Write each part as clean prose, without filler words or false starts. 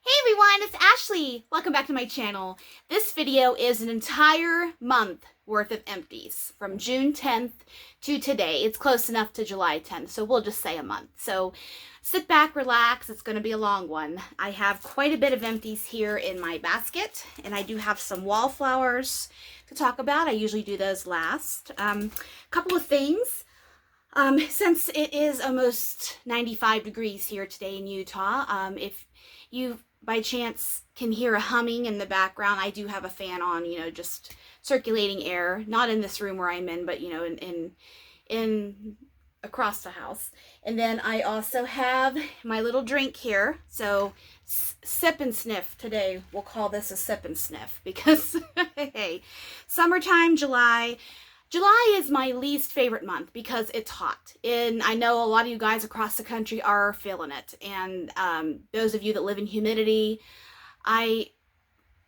Hey everyone, it's Ashley. Welcome back to my channel. This video is an entire month worth of empties from June 10th to today. It's close enough to July 10th, so we'll just say a month. So sit back, relax. It's going to be a long one. I have quite a bit of empties here in my basket, and I do have some wallflowers to talk about. I usually do those last. Couple of things. Since it is almost 95 degrees here today in Utah, if you by chance can hear a humming in the background, I do have a fan on, just circulating air, not in this room where I'm in, but in across the house. And then I also have my little drink here. So sip and sniff today. We'll call this a sip and sniff because hey, summertime, July is my least favorite month because it's hot. And I know a lot of you guys across the country are feeling it. And those of you that live in humidity, I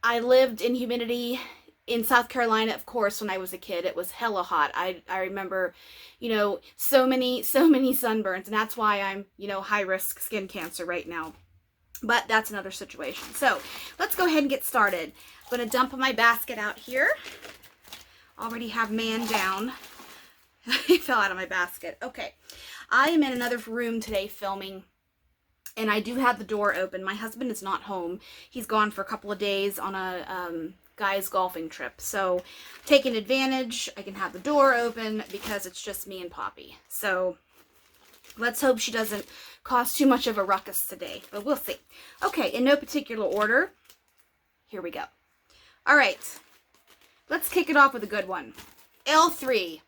lived in humidity in South Carolina, of course, when I was a kid. It was hella hot. I remember, so many sunburns. And that's why I'm, high risk skin cancer right now. But that's another situation. So let's go ahead and get started. I'm going to dump my basket out here. Already have man down. He fell out of my basket. Okay. I am in another room today filming, and I do have the door open. My husband is not home. He's gone for a couple of days on a guy's golfing trip. So taking advantage, I can have the door open because it's just me and Poppy. So let's hope she doesn't cause too much of a ruckus today, but we'll see. Okay, in no particular order, here we go. All right. Let's kick it off with a good one. L3,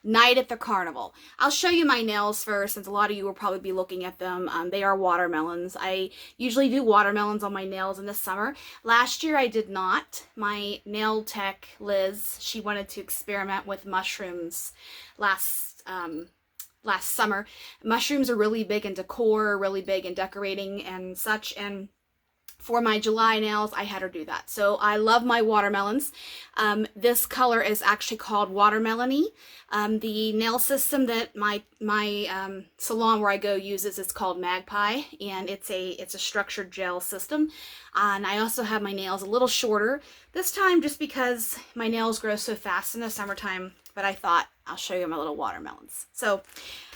Night at the Carnival. I'll show you my nails first, since a lot of you will probably be looking at them. They are watermelons. I usually do watermelons on my nails in the summer. Last year I did not. My nail tech, Liz, she wanted to experiment with mushrooms last summer. Mushrooms are really big in decor, really big in decorating and such, and for my July nails, I had her do that. So I love my watermelons. This color is actually called Watermelony. The nail system that my salon where I go uses is called Magpie, and it's a structured gel system. And I also have my nails a little shorter this time, just because my nails grow so fast in the summertime. But I thought I'll show you my little watermelons. So,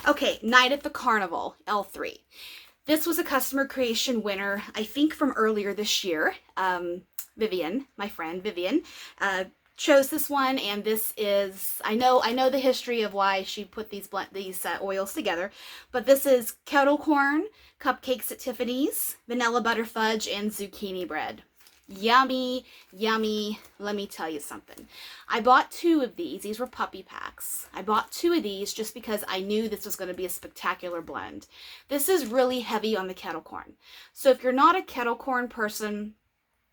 okay, Night at the Carnival, L3. This was a customer creation winner, I think from earlier this year. Vivian, my friend Vivian, chose this one, and this is, I know the history of why she put these oils together, but this is kettle corn, cupcakes at Tiffany's, vanilla butter fudge, and zucchini bread. Yummy, yummy. Let me tell you something. I bought 2 of these. These were puppy packs. I bought 2 of these just because I knew this was going to be a spectacular blend. This is really heavy on the kettle corn. So if you're not a kettle corn person,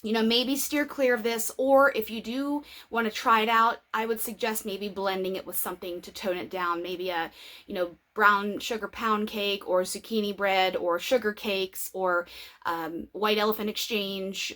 maybe steer clear of this, or if you do want to try it out, I would suggest maybe blending it with something to tone it down. Maybe a, brown sugar pound cake, or zucchini bread, or sugar cakes, or white elephant exchange,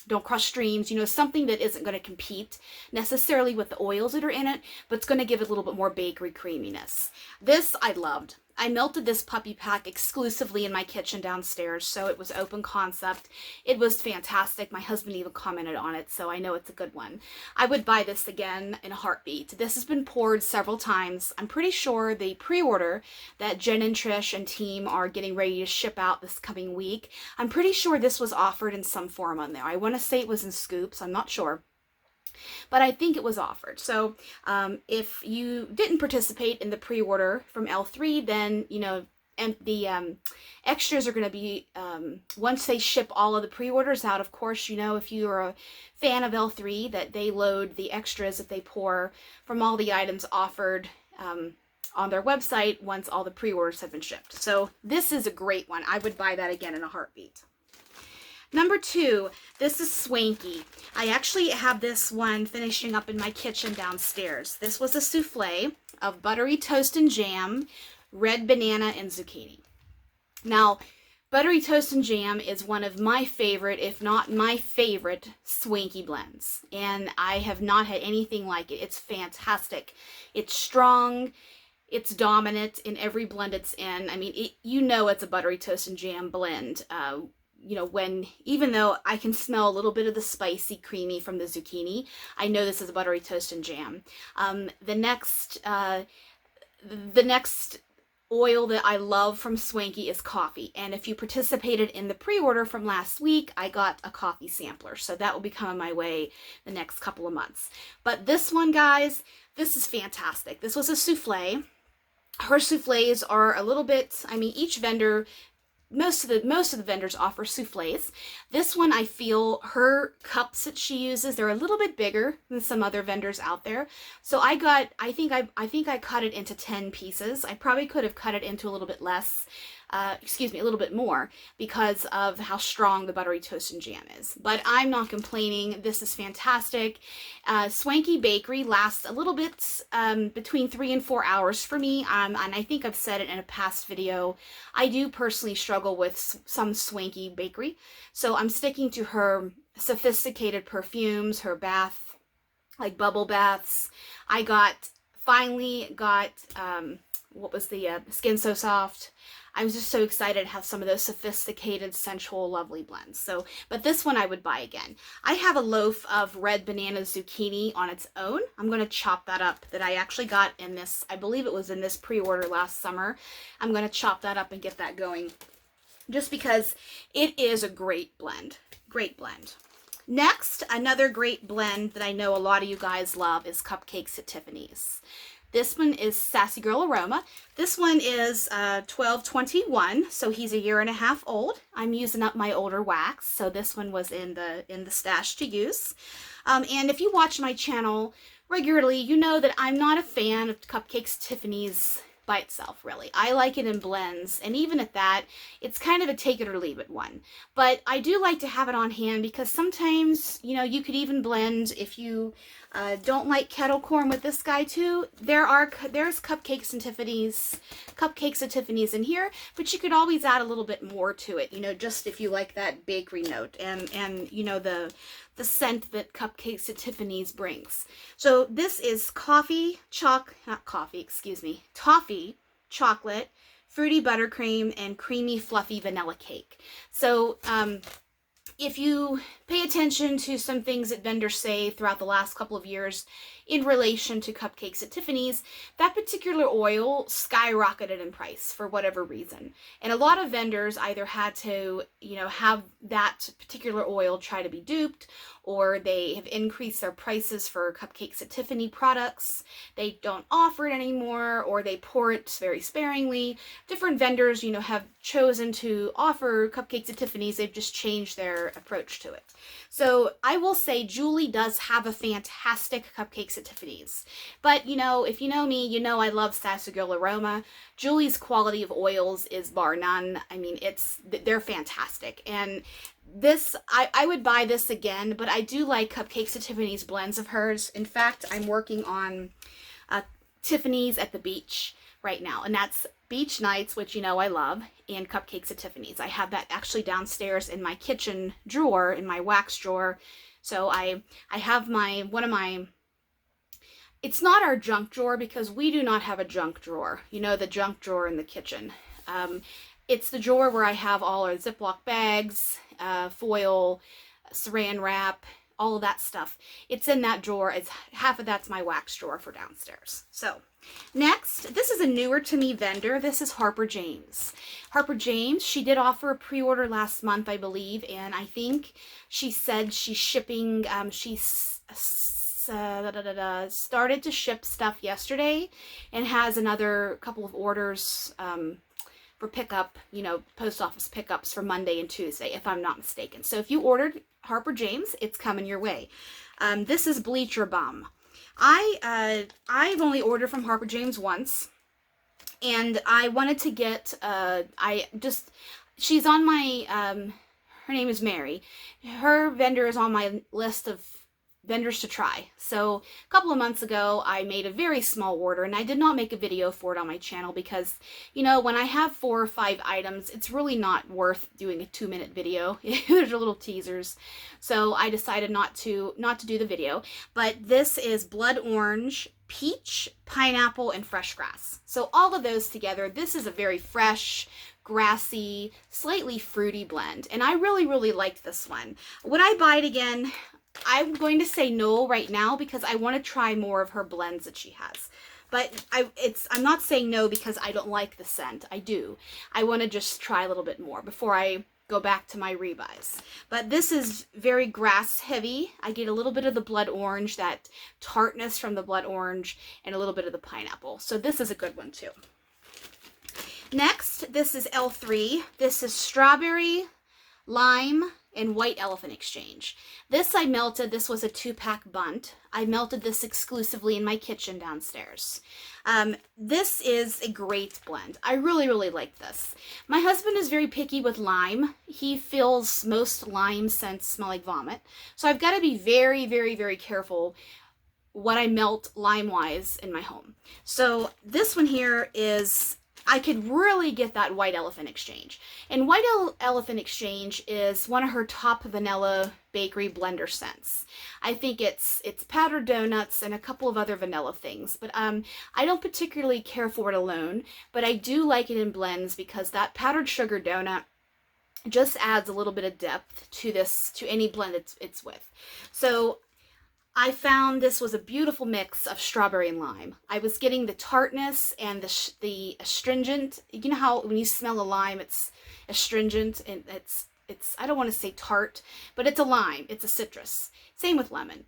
don't crush streams, something that isn't going to compete necessarily with the oils that are in it, but it's going to give it a little bit more bakery creaminess. This I loved. I melted this puppy pack exclusively in my kitchen downstairs, so it was open concept. It was fantastic. My husband even commented on it, so I know it's a good one. I would buy this again in a heartbeat. This has been poured several times. I'm pretty sure the pre-order that Jen and Trish and team are getting ready to ship out this coming week, I'm pretty sure this was offered in some form on there. I want to say it was in scoops. I'm not sure, but I think it was offered. So if you didn't participate in the pre-order from L3, then, and the extras are going to be, once they ship all of the pre-orders out, of course, if you're a fan of L3, that they load the extras that they pour from all the items offered on their website once all the pre-orders have been shipped. So this is a great one. I would buy that again in a heartbeat. Number 2, this is Swanky. I actually have this one finishing up in my kitchen downstairs. This was a souffle of buttery toast and jam, red banana, and zucchini. Now, buttery toast and jam is one of my favorite, if not my favorite, Swanky blends. And I have not had anything like it. It's fantastic. It's strong. It's dominant in every blend it's in. I mean, it's a buttery toast and jam blend. you know, even though I can smell a little bit of the spicy creamy from the zucchini, I know this is a buttery toast and jam. The next oil that I love from Swanky is coffee. And if you participated in the pre-order from last week, I got a coffee sampler. So that will be coming my way the next couple of months. But this one, guys, this is fantastic. This was a souffle. Her souffles are a little bit, I mean, each vendor, most of the vendors offer souffles. This one, I feel her cups that she uses, they're a little bit bigger than some other vendors out there. So I think I cut it into 10 pieces. I probably could have cut it into a little bit less, a little bit more, because of how strong the buttery toast and jam is. But I'm not complaining. This is fantastic. Swanky Bakery lasts a little bit, between 3 and 4 hours for me. And I think I've said it in a past video. I do personally struggle with some Swanky Bakery. So I'm sticking to her sophisticated perfumes, her bath, like bubble baths. I finally got, what was the Skin So Soft. I was just so excited to have some of those sophisticated, sensual, lovely blends. So, but this one I would buy again. I have a loaf of red banana zucchini on its own. I'm going to chop that up, that I actually got in this, I believe it was in this pre-order last summer. I'm going to chop that up and get that going, just because it is a great blend. Great blend. Next, another great blend that I know a lot of you guys love is Cupcakes at Tiffany's. This one is Sassy Girl Aroma. This one is 1221, so he's 1.5 years old. I'm using up my older wax, so this one was in the stash to use. And if you watch my channel regularly, you know that I'm not a fan of Cupcakes Tiffany's by itself, really. I like it in blends, and even at that, it's kind of a take it or leave it one. But I do like to have it on hand, because sometimes, you know, you could even blend, if you don't like kettle corn with this guy too, there's Cupcakes at Tiffany's in here, but you could always add a little bit more to it, you know, just if you like that bakery note and you know, the scent that Cupcakes at Tiffany's brings. So this is toffee, chocolate, fruity buttercream, and creamy fluffy vanilla cake. So if you pay attention to some things that vendors say throughout the last couple of years in relation to Cupcakes at Tiffany's, that particular oil skyrocketed in price for whatever reason. And a lot of vendors either had to, you know, have that particular oil try to be duped, or they have increased their prices for Cupcakes at Tiffany products. They don't offer it anymore, or they pour it very sparingly. Different vendors, you know, have chosen to offer Cupcakes at Tiffany's. They've just changed their approach to it. So I will say Julie does have a fantastic Cupcakes at Tiffany's. But, you know, if you know me, you know I love Sassy Girl Aroma. Julie's quality of oils is bar none. I mean, they're fantastic. And this, I would buy this again, but I do like Cupcakes at Tiffany's blends of hers. In fact, I'm working on Tiffany's at the beach right now, and that's Beach Nights, which you know I love, and Cupcakes at Tiffany's. I have that actually downstairs in my kitchen drawer, in my wax drawer. So I have it's not our junk drawer, because we do not have a junk drawer. You know, the junk drawer in the kitchen. It's the drawer where I have all our Ziploc bags, foil, saran wrap, all of that stuff. It's in that drawer. Half of that's my wax drawer for downstairs. So next, this is a newer to me vendor. This is Harper James. Harper James, she did offer a pre-order last month, I believe, and I think she said she's shipping, started to ship stuff yesterday and has another couple of orders for pickup, you know, post office pickups for Monday and Tuesday, if I'm not mistaken. So if you ordered Harper James, it's coming your way. This is Bleacher Bum. I've only ordered from Harper James once, and I wanted to get, she's on my, her name is Mary. Her vendor is on my list of vendors to try. So a couple of months ago, I made a very small order, and I did not make a video for it on my channel because, you know, when I have 4 or 5 items, it's really not worth doing a 2-minute video. There's little teasers. So I decided not to do the video. But this is blood orange, peach, pineapple, and fresh grass. So all of those together, this is a very fresh, grassy, slightly fruity blend. And I really, really liked this one. Would I buy it again? I'm going to say no right now because I want to try more of her blends that she has. But I'm not saying no because I don't like the scent. I do. I want to just try a little bit more before I go back to my rebuys. But this is very grass heavy. I get a little bit of the blood orange, that tartness from the blood orange, and a little bit of the pineapple. So this is a good one too. Next, this is L3. This is strawberry, lime, and white elephant exchange. This I melted. This was a 2-pack bunt. I melted this exclusively in my kitchen downstairs. This is a great blend. I really, really like this. My husband is very picky with lime. He feels most lime scents smell like vomit. So I've got to be very, very, very careful what I melt lime-wise in my home. So this one here is, I could really get that white elephant exchange. And white elephant exchange is one of her top vanilla bakery blender scents. I think it's powdered donuts and a couple of other vanilla things, but I don't particularly care for it alone, but I do like it in blends because that powdered sugar donut just adds a little bit of depth to this, to any blend it's with. So I found this was a beautiful mix of strawberry and lime. I was getting the tartness and the astringent. You know how when you smell a lime, it's astringent and it's I don't want to say tart, but it's a lime. It's a citrus. Same with lemon.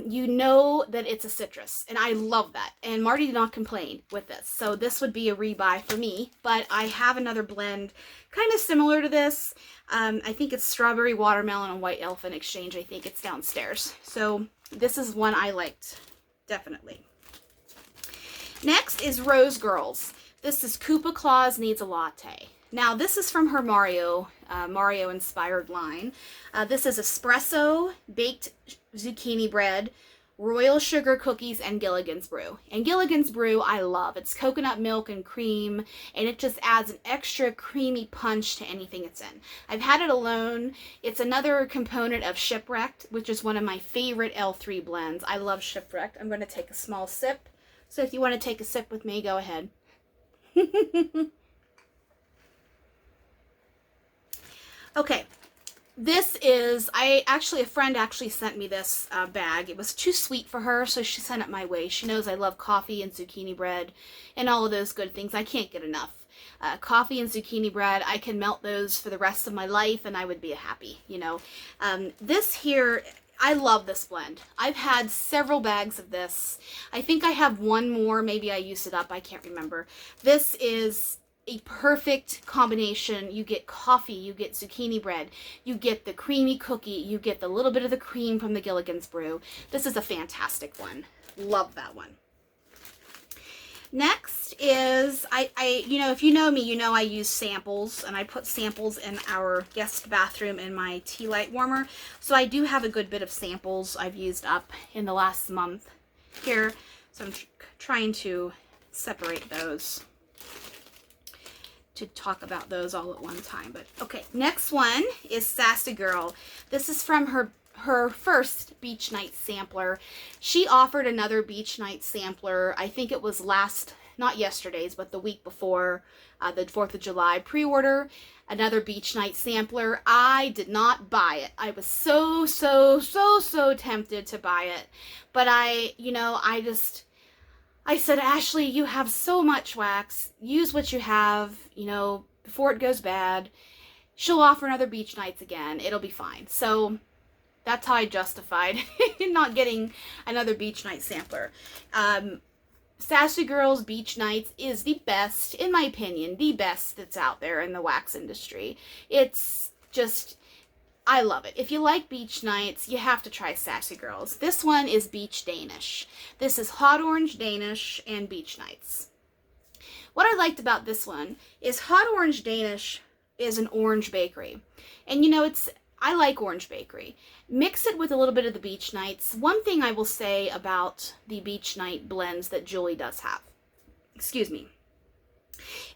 You know that it's a citrus, and I love that. And Marty did not complain with this, so this would be a rebuy for me. But I have another blend kind of similar to this. I think it's strawberry, watermelon, and white elephant exchange. I think it's downstairs. So this is one I liked, definitely. Next is Rose Girls. This is Koopa Claus Needs a Latte. Now this is from her Mario inspired line. This is espresso, baked zucchini bread, royal sugar cookies, and Gilligan's Brew. And Gilligan's Brew I love. It's coconut milk and cream, and it just adds an extra creamy punch to anything it's in. I've had it alone. It's another component of Shipwrecked, which is one of my favorite L3 blends. I love Shipwrecked. I'm going to take a small sip. So if you want to take a sip with me, go ahead. Okay, this is, a friend actually sent me this bag. It was too sweet for her, so she sent it my way. She knows I love coffee and zucchini bread and all of those good things. I can't get enough. Coffee and zucchini bread, I can melt those for the rest of my life and I would be happy, you know. This here, I love this blend. I've had several bags of this. I think I have one more. Maybe I used it up. I can't remember. This is a perfect combination. You get coffee, you get zucchini bread, you get the creamy cookie, you get the little bit of the cream from the Gilligan's Brew. This is a fantastic one. Love that one. Next is, you know, if you know me, you know I use samples, and I put samples in our guest bathroom in my tea light warmer. So I do have a good bit of samples I've used up in the last month here. So I'm trying to separate those to talk about those all at one time. But okay, next one is Sassy Girl. This is from her first Beach Night sampler. She offered another Beach Night sampler. I think it was not yesterday's, but the week before, the 4th of July pre-order, another Beach Night sampler. I did not buy it. I was so tempted to buy it, but I said, Ashley, you have so much wax. Use what you have, you know, before it goes bad. She'll offer another Beach Nights again. It'll be fine. So that's how I justified not getting another Beach Night sampler. Sassy Girl's Beach Nights is the best, in my opinion, the best that's out there in the wax industry. It's just, I love it. If you like Beach Nights, you have to try Sassy Girls. This one is Beach Danish. This is Hot Orange Danish and Beach Nights. What I liked about this one is Hot Orange Danish is an orange bakery. And you know, I like orange bakery. Mix it with a little bit of the Beach Nights. One thing I will say about the Beach Night blends that Julie does have. Excuse me.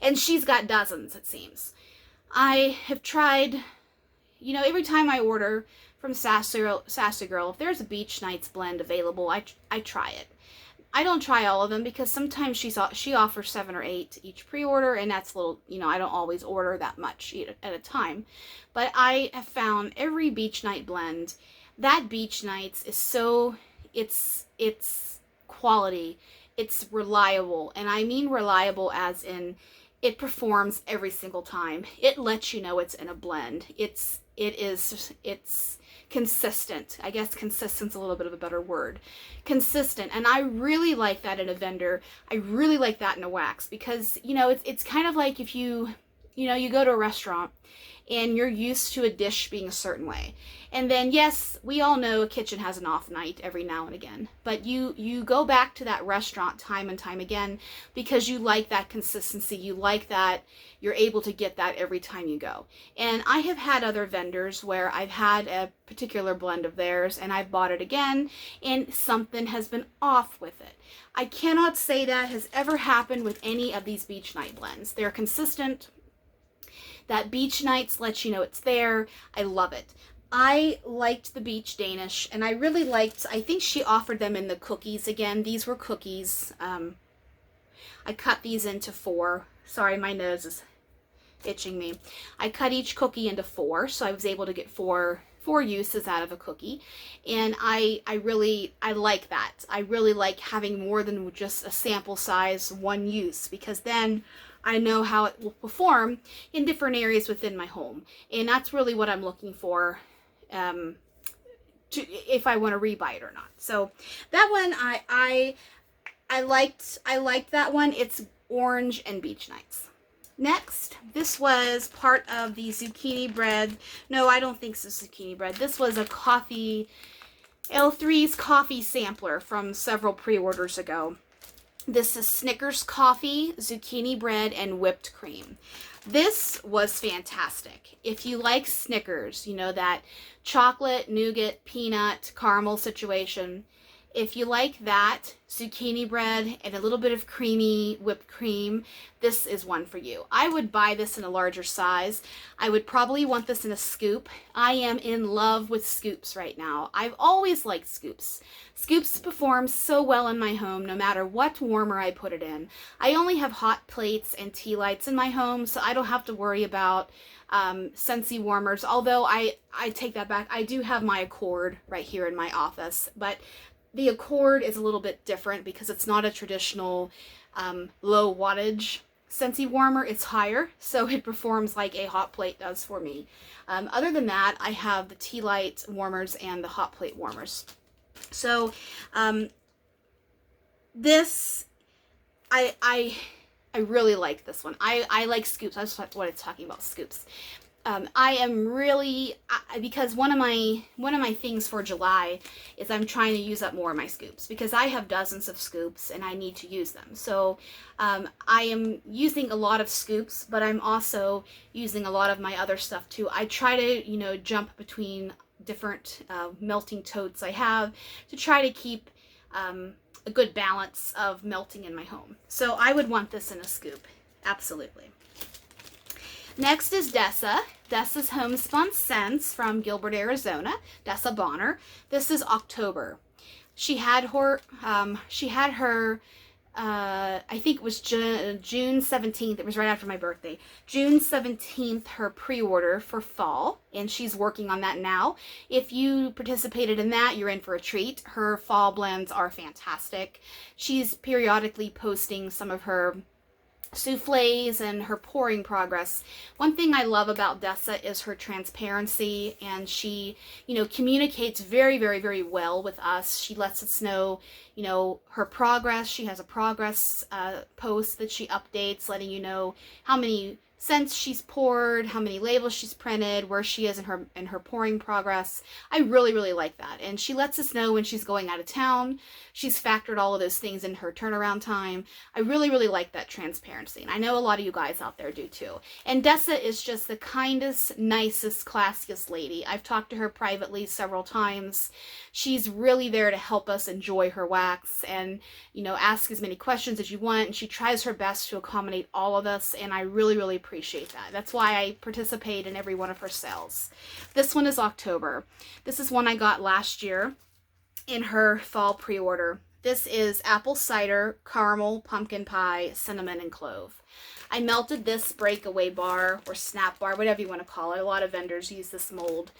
And she's got dozens, it seems. I have tried, you know, every time I order from Sassy Girl, if there's a Beach Nights blend available, I try it. I don't try all of them because sometimes she offers 7 or 8 each pre-order, and that's a little, I don't always order that much at a time. But I have found every beach night blend, that beach nights is so, it's quality, it's reliable, and I mean reliable as in it performs every single time. It lets you know it's in a blend. It's consistent. I guess consistent's a little bit of a better word. Consistent. And I really like that in a vendor. I really like that in a wax because, it's kind of like if you go to a restaurant and you're used to a dish being a certain way. And then, yes, we all know a kitchen has an off night every now and again. But you go back to that restaurant time and time again because you like that consistency. You like that you're able to get that every time you go. And I have had other vendors where I've had a particular blend of theirs and I've bought it again and something has been off with it. I cannot say that has ever happened with any of these beach night blends. They're consistent. That beach nights lets you know it's there. I love it. I liked the Beach Danish, and I really liked, I think she offered them in the cookies again. These were cookies. I cut these into 4. Sorry, my nose is itching me. I cut each cookie into 4, so I was able to get four uses out of a cookie. And I like that. I really like having more than just a sample size, 1 use, because then I know how it will perform in different areas within my home. And that's really what I'm looking for if I want to rebuy it or not. So that one I liked that one. It's orange and beach nights. Next, this was part of the zucchini bread. No, I don't think it's zucchini bread. This was a coffee, L3's coffee sampler from several pre-orders ago. This is Snickers coffee, zucchini bread, and whipped cream. This was fantastic. If you like Snickers, that chocolate, nougat, peanut, caramel situation, if you like that, zucchini bread and a little bit of creamy whipped cream, this is one for you. I would buy this in a larger size. I would probably want this in a scoop. I am in love with scoops right now. I've always liked scoops. Scoops perform so well in my home no matter what warmer I put it in. I only have hot plates and tea lights in my home, so I don't have to worry about Scentsy warmers, although I take that back. I do have my Accord right here in my office, but the Accord is a little bit different because it's not a traditional low wattage Scentsy warmer. It's higher, so it performs like a hot plate does for me. Other than that, I have the tea light warmers and the hot plate warmers. So this, I really like this one. I like scoops. That's what it's talking about, scoops. I am really, because one of my things for July is I'm trying to use up more of my scoops because I have dozens of scoops and I need to use them. So I am using a lot of scoops, but I'm also using a lot of my other stuff too. I try to, jump between different melting totes I have to try to keep a good balance of melting in my home. So I would want this in a scoop, absolutely. Next is Dessa. Dessa's Homespun Scents from Gilbert, Arizona. Dessa Bonner. This is October. She had her, I think it was June 17th. It was right after my birthday. June 17th, her pre-order for fall, and she's working on that now. If you participated in that, you're in for a treat. Her fall blends are fantastic. She's periodically posting some of her souffles and her pouring progress. One thing I love about Dessa is her transparency, and she, communicates very, very, very well with us. She lets us know, her progress. She has a progress post that she updates, letting you know how many scents she's poured, how many labels she's printed, where she is in her pouring progress. I really, really like that. And she lets us know when she's going out of town. She's factored all of those things in her turnaround time. I really, really like that transparency. And I know a lot of you guys out there do too. And Dessa is just the kindest, nicest, classiest lady. I've talked to her privately several times. She's really there to help us enjoy her wax and, ask as many questions as you want. And she tries her best to accommodate all of us. And I really, really appreciate that. That's why I participate in every one of her sales. This one is October. This is one I got last year in her fall pre-order. This is apple cider, caramel, pumpkin pie, cinnamon, and clove. I melted this breakaway bar or snap bar, whatever you want to call it. A lot of vendors use this mold.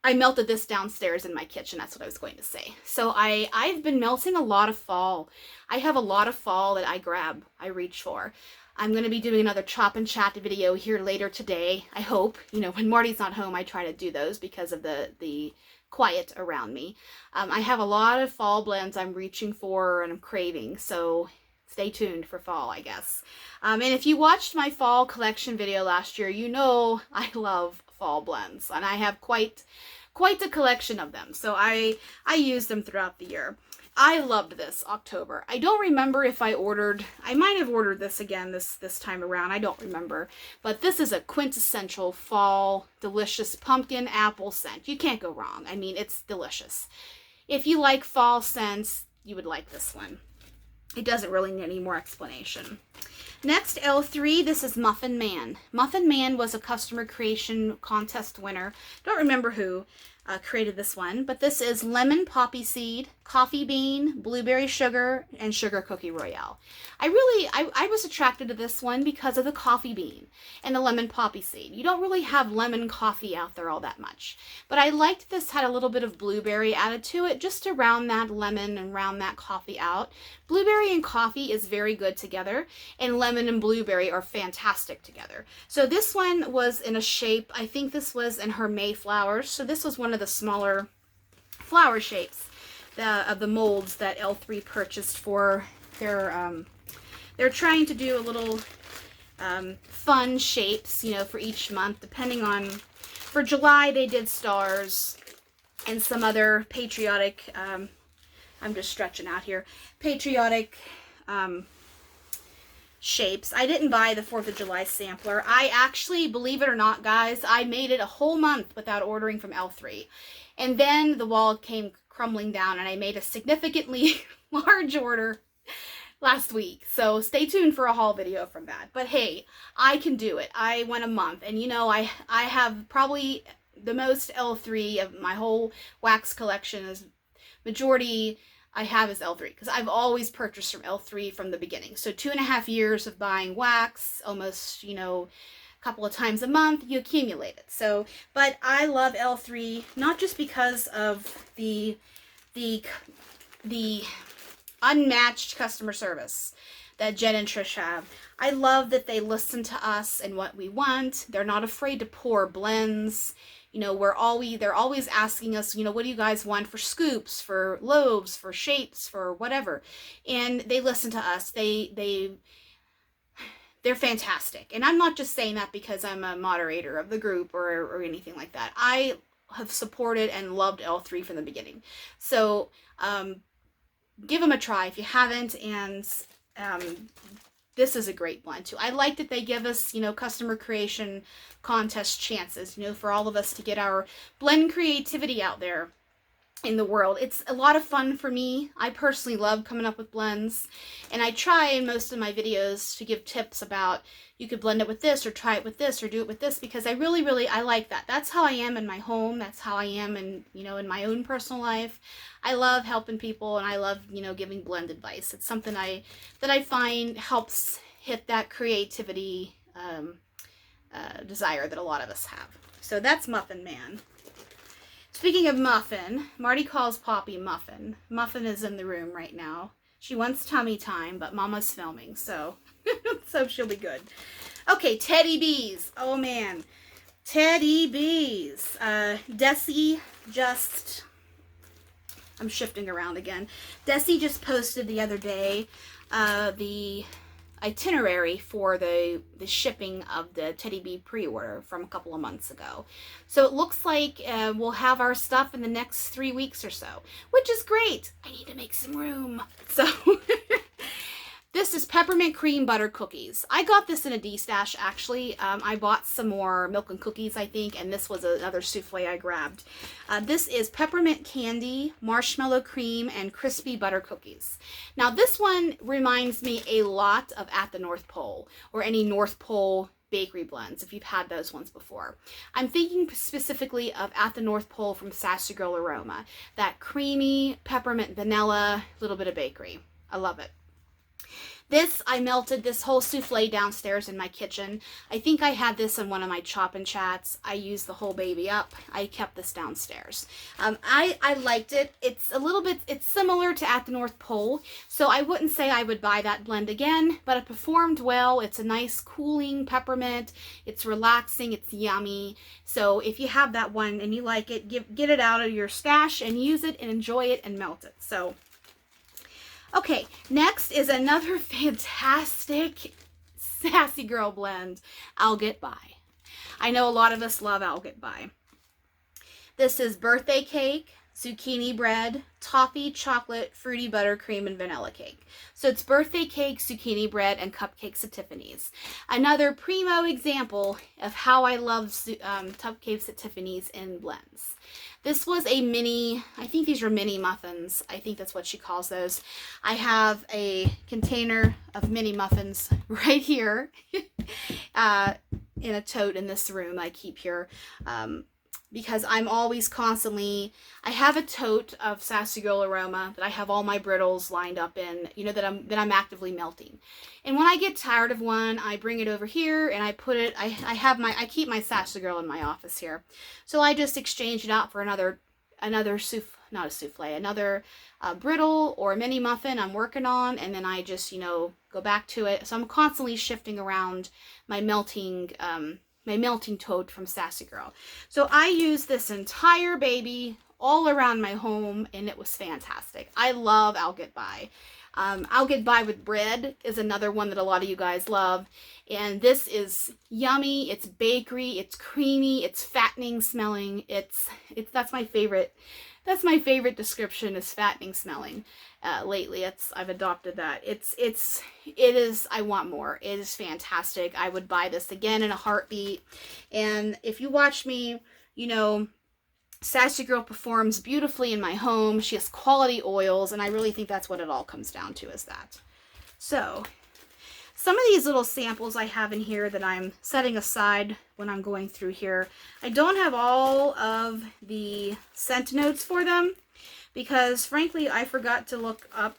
I melted this downstairs in my kitchen. That's what I was going to say. So I've been melting a lot of fall. I have a lot of fall that I reach for. I'm going to be doing another chop and chat video here later today. I hope, you know, when Marty's not home, I try to do those because of the quiet around me. I have a lot of fall blends I'm reaching for and I'm craving. So stay tuned for fall, I guess. And if you watched my fall collection video last year, you know I love fall blends, and I have quite a collection of them. So I use them throughout the year. I loved this October. I don't remember if I might have ordered this again this time around. I don't remember. But this is a quintessential fall, delicious pumpkin apple scent. You can't go wrong. I mean, it's delicious. If you like fall scents, you would like this one. It doesn't really need any more explanation. Next, L3, this is Muffin Man. Muffin Man was a customer creation contest winner. Don't remember who created this one, but this is lemon poppy seed, coffee bean, blueberry sugar, and sugar cookie royale. I was attracted to this one because of the coffee bean and the lemon poppy seed. You don't really have lemon coffee out there all that much, but I liked this had a little bit of blueberry added to it just to round that lemon and round that coffee out. Blueberry and coffee is very good together, and lemon and blueberry are fantastic together. So this one was in a shape, I think this was in her Mayflowers. So this was one of the smaller flower shapes of the molds that L3 purchased for their, they're trying to do a little fun shapes, you know, for each month, depending on, for July they did stars and some other patriotic, I'm just stretching out here, patriotic shapes. I didn't buy the 4th of July sampler. I actually, believe it or not, guys, I made it a whole month without ordering from L3. And then the wall came crumbling down and I made a significantly large order last week. So stay tuned for a haul video from that. But hey, I can do it. I went a month, and you know, I have probably the most L3 of my whole wax collection. Is majority I have is L3 because I've always purchased from L3 from the beginning. So 2.5 years of buying wax, almost, you know, a couple of times a month, you accumulate it. So, but I love L3 not just because of the unmatched customer service that Jen and Trish have. I love that they listen to us and what we want. They're not afraid to pour blends. You know, they're always asking us, you know, what do you guys want for scoops, for loaves, for shapes, for whatever. And they listen to us. They're fantastic. And I'm not just saying that because I'm a moderator of the group or anything like that. I have supported and loved L3 from the beginning. So, give them a try if you haven't, and this is a great blend too. I like that they give us, you know, customer creation contest chances, you know, for all of us to get our blend creativity out there in the world. It's a lot of fun for me. I personally love coming up with blends, and I try in most of my videos to give tips about you could blend it with this or try it with this or do it with this, because I really I like that. That's how I am in my home. That's how I am in, you know, in my own personal life. I love helping people, and I love, you know, giving blend advice. It's something that I find helps hit that creativity desire that a lot of us have. So that's Muffin Man. Speaking of Muffin, Marty calls Poppy Muffin. Muffin is in the room right now. She wants tummy time, but Mama's filming, so so she'll be good. Okay, Teddy Bees. Oh man, Teddy Bees. Dessa just, I'm shifting around again. Dessa just posted the other day the itinerary for the shipping of the Teddy Bee pre-order from a couple of months ago. So it looks like we'll have our stuff in the next 3 weeks or so, which is great. I need to make some room. So this is peppermint cream butter cookies. I got this in a D-stash, actually. I bought some more milk and cookies, I think, and this was another souffle I grabbed. This is peppermint candy, marshmallow cream, and crispy butter cookies. Now, this one reminds me a lot of At the North Pole, or any North Pole bakery blends, if you've had those ones before. I'm thinking specifically of At the North Pole from Sassy Girl Aroma. That creamy peppermint vanilla, little bit of bakery. I love it. This, I melted this whole souffle downstairs in my kitchen. I think I had this in one of my chop and chats. I used the whole baby up. I kept this downstairs. I liked it. It's a little bit, it's similar to At the North Pole, so I wouldn't say I would buy that blend again, but it performed well. It's a nice cooling peppermint. It's relaxing. It's yummy. So if you have that one and you like it, get it out of your stash and use it and enjoy it and melt it. So okay, next is another fantastic Sassy Girl blend, I'll Get By. I know a lot of us love I'll Get By. This is birthday cake, zucchini bread, toffee, chocolate, fruity buttercream, and vanilla cake. So it's birthday cake, zucchini bread, and cupcakes at Tiffany's. Another primo example of how I love cupcakes at Tiffany's in blends. This was a mini, I think these are mini muffins. I think that's what she calls those. I have a container of mini muffins right here in a tote in this room I keep here. Because I'm always constantly, I have a tote of Sassy Girl Aroma that I have all my brittles lined up in, you know, that I'm actively melting. And when I get tired of one, I bring it over here and I put it, I keep my Sassy Girl in my office here. So I just exchange it out for another brittle or a mini muffin I'm working on, and then I just, you know, go back to it. So I'm constantly shifting around my melting tote from Sassy Girl. So I used this entire baby all around my home, and it was fantastic. I love I'll Get By. I'll Get By with bread is another one that a lot of you guys love. And this is yummy. It's bakery. It's creamy. It's fattening smelling. That's my favorite. That's my favorite description, is fattening smelling. Lately, I've adopted that. It is, I want more. It is fantastic. I would buy this again in a heartbeat. And if you watch me, you know, Sassy Girl performs beautifully in my home. She has quality oils, and I really think that's what it all comes down to, is that. So, some of these little samples I have in here that I'm setting aside when I'm going through here. I don't have all of the scent notes for them because, frankly, I forgot to look up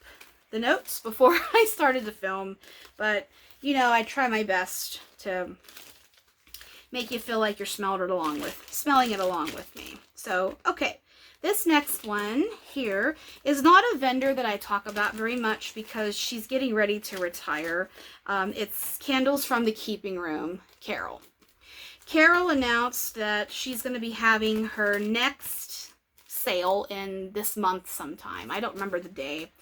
the notes before I started to film. But, you know, I try my best to make you feel like you're smelling it along with me. So, okay. This next one here is not a vendor that I talk about very much because she's getting ready to retire. It's Candles from the Keeping Room, Carol. Carol announced that she's going to be having her next sale in this month sometime. I don't remember the day.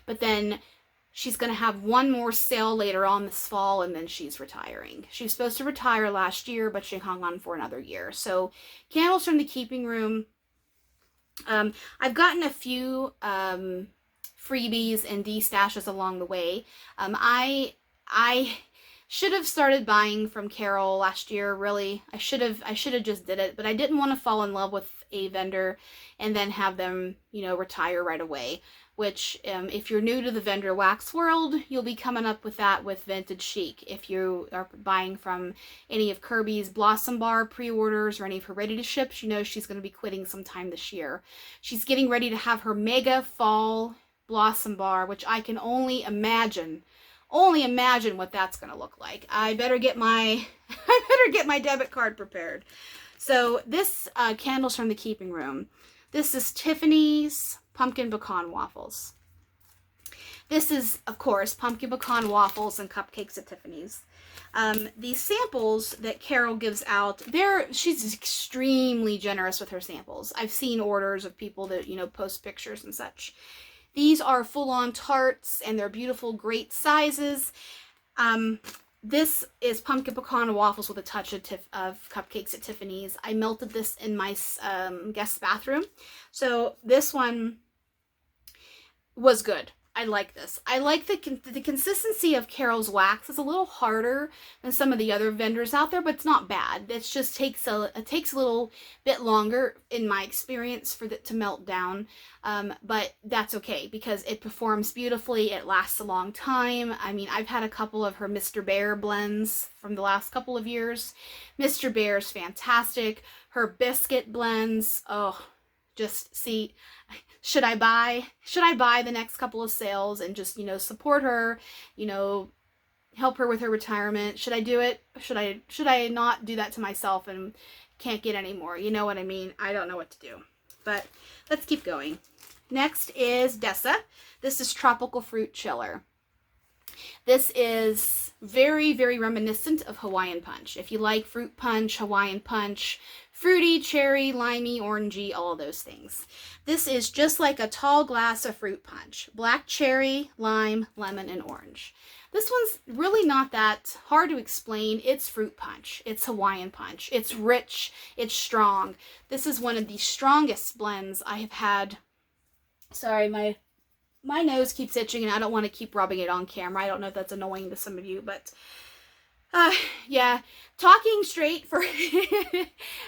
But then she's going to have one more sale later on this fall, and then she's retiring. She was supposed to retire last year, but she hung on for another year. So, Candles from the Keeping Room. I've gotten a few freebies and de-stashes along the way. I should have started buying from Carol last year, really. I should have just did it, but I didn't want to fall in love with a vendor and then have them, you know, retire right away. Which, if you're new to the vendor wax world, you'll be coming up with that with Vintage Chic. If you are buying from any of Kirby's Blossom Bar pre-orders or any of her ready to ships, you know she's going to be quitting sometime this year. She's getting ready to have her mega fall Blossom Bar, which I can only imagine what that's going to look like. I better get my debit card prepared. So this Candles from the Keeping Room. This is Tiffany's Pumpkin Pecan Waffles. This is, of course, Pumpkin Pecan Waffles and Cupcakes at Tiffany's. These samples that Carol gives out, she's extremely generous with her samples. I've seen orders of people that, you know, post pictures and such. These are full-on tarts, and they're beautiful, great sizes. This is Pumpkin Pecan Waffles with a touch of Cupcakes at Tiffany's. I melted this in my guest bathroom. So this one was good. I like this. I like the consistency of Carol's wax. It's a little harder than some of the other vendors out there, but it's not bad. It just takes a little bit longer, in my experience, for it to melt down. But that's okay because it performs beautifully. It lasts a long time. I mean, I've had a couple of her Mr. Bear blends from the last couple of years. Mr. Bear's fantastic. Her biscuit blends, oh, just see, should I buy the next couple of sales and just, support her, help her with her retirement? Should I do it? Should I not do that to myself and can't get any more? You know what I mean? I don't know what to do. But let's keep going. Next is Dessa. This is Tropical Fruit Chiller. This is very, very reminiscent of Hawaiian Punch. If you like fruit punch, Hawaiian Punch, fruity, cherry, limey, orangey, all those things. This is just like a tall glass of fruit punch. Black cherry, lime, lemon, and orange. This one's really not that hard to explain. It's fruit punch. It's Hawaiian Punch. It's rich. It's strong. This is one of the strongest blends I have had. Sorry, my nose keeps itching and I don't want to keep rubbing it on camera. I don't know if that's annoying to some of you, but yeah, talking straight for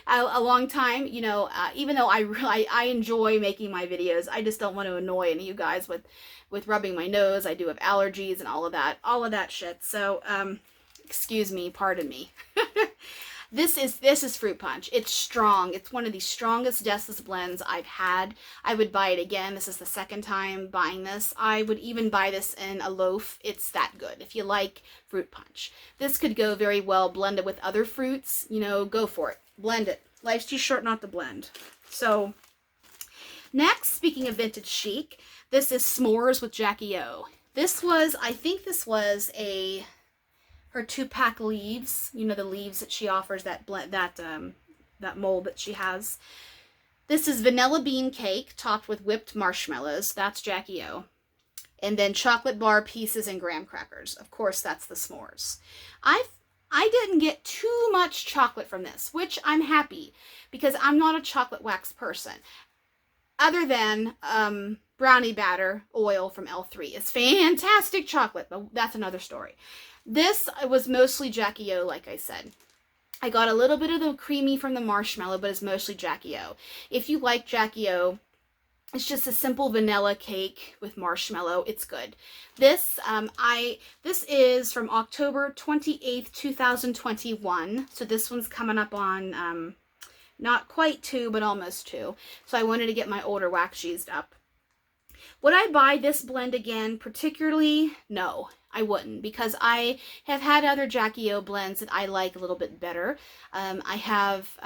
a long time, even though I enjoy making my videos, I just don't want to annoy any of you guys with rubbing my nose. I do have allergies and all of that shit. So, excuse me, pardon me. This is fruit punch. It's strong. It's one of the strongest Dessa's blends I've had. I would buy it again. This is the second time buying this. I would even buy this in a loaf. It's that good if you like fruit punch. This could go very well blended with other fruits. Go for it. Blend it. Life's too short not to blend. So, next, speaking of vintage chic, this is S'mores with Jackie O. I think this was her 2-pack leaves, the leaves that she offers, that mold that she has. This is vanilla bean cake topped with whipped marshmallows. That's Jackie O. And then chocolate bar pieces and graham crackers. Of course, that's the S'mores. I didn't get too much chocolate from this, which I'm happy because I'm not a chocolate wax person. Other than brownie batter oil from L3. It's fantastic chocolate, but that's another story. This was mostly Jackie O, like I said. I got a little bit of the creamy from the marshmallow, but it's mostly Jackie O. If you like Jackie O, it's just a simple vanilla cake with marshmallow. It's good. This is from October 28th, 2021. So this one's coming up on not quite 2, but almost 2. So I wanted to get my older wax used up. Would I buy this blend again particularly? No, I wouldn't, because I have had other Jackie O blends that I like a little bit better. I have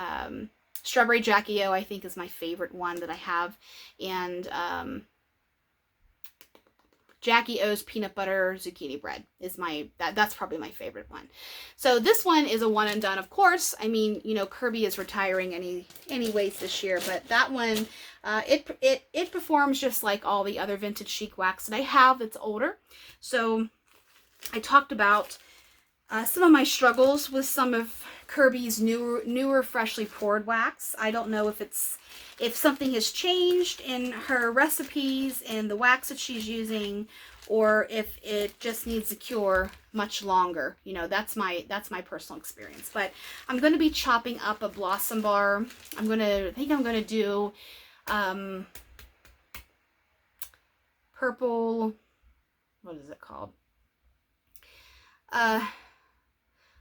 Strawberry Jackie O, I think, is my favorite one that I have, and Jackie O's Peanut Butter Zucchini Bread is that's probably my favorite one. So this one is a one and done, of course. I mean, Kirby is retiring anyways this year, but that one, it performs just like all the other vintage chic wax that I have that's older. So I talked about some of my struggles with some of Kirby's newer freshly poured wax. I don't know if something has changed in her recipes and the wax that she's using, or if it just needs to cure much longer. That's my personal experience. But I'm going to be chopping up a blossom bar. I think I'm going to do purple, what is it called?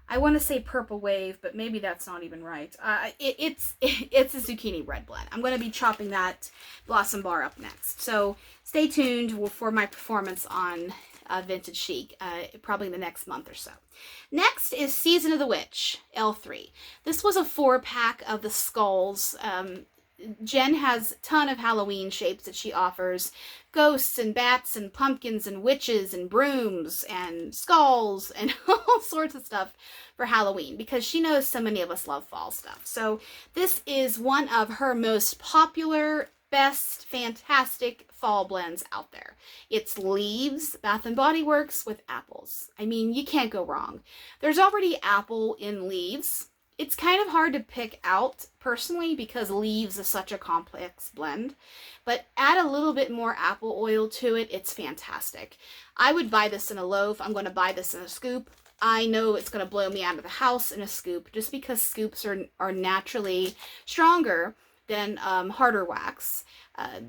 I want to say Purple Wave, but maybe that's not even right. It's a zucchini bread blend. I'm going to be chopping that blossom bar up next. So stay tuned for my performance on Vintage Chic, probably in the next month or so. Next is Season of the Witch, L3. This was a 4-pack of the skulls. Jen has a ton of Halloween shapes that she offers. Ghosts and bats and pumpkins and witches and brooms and skulls and all sorts of stuff for Halloween, because she knows so many of us love fall stuff. So this is one of her most popular, best, fantastic fall blends out there. It's leaves, Bath & Body Works with apples. I mean, you can't go wrong. There's already apple in leaves. it's kind of hard to pick out personally because leaves is such a complex blend, but add a little bit more apple oil to it. It's fantastic. I would buy this in a loaf. I'm going to buy this in a scoop. I know it's going to blow me out of the house in a scoop just because scoops are naturally stronger than harder wax,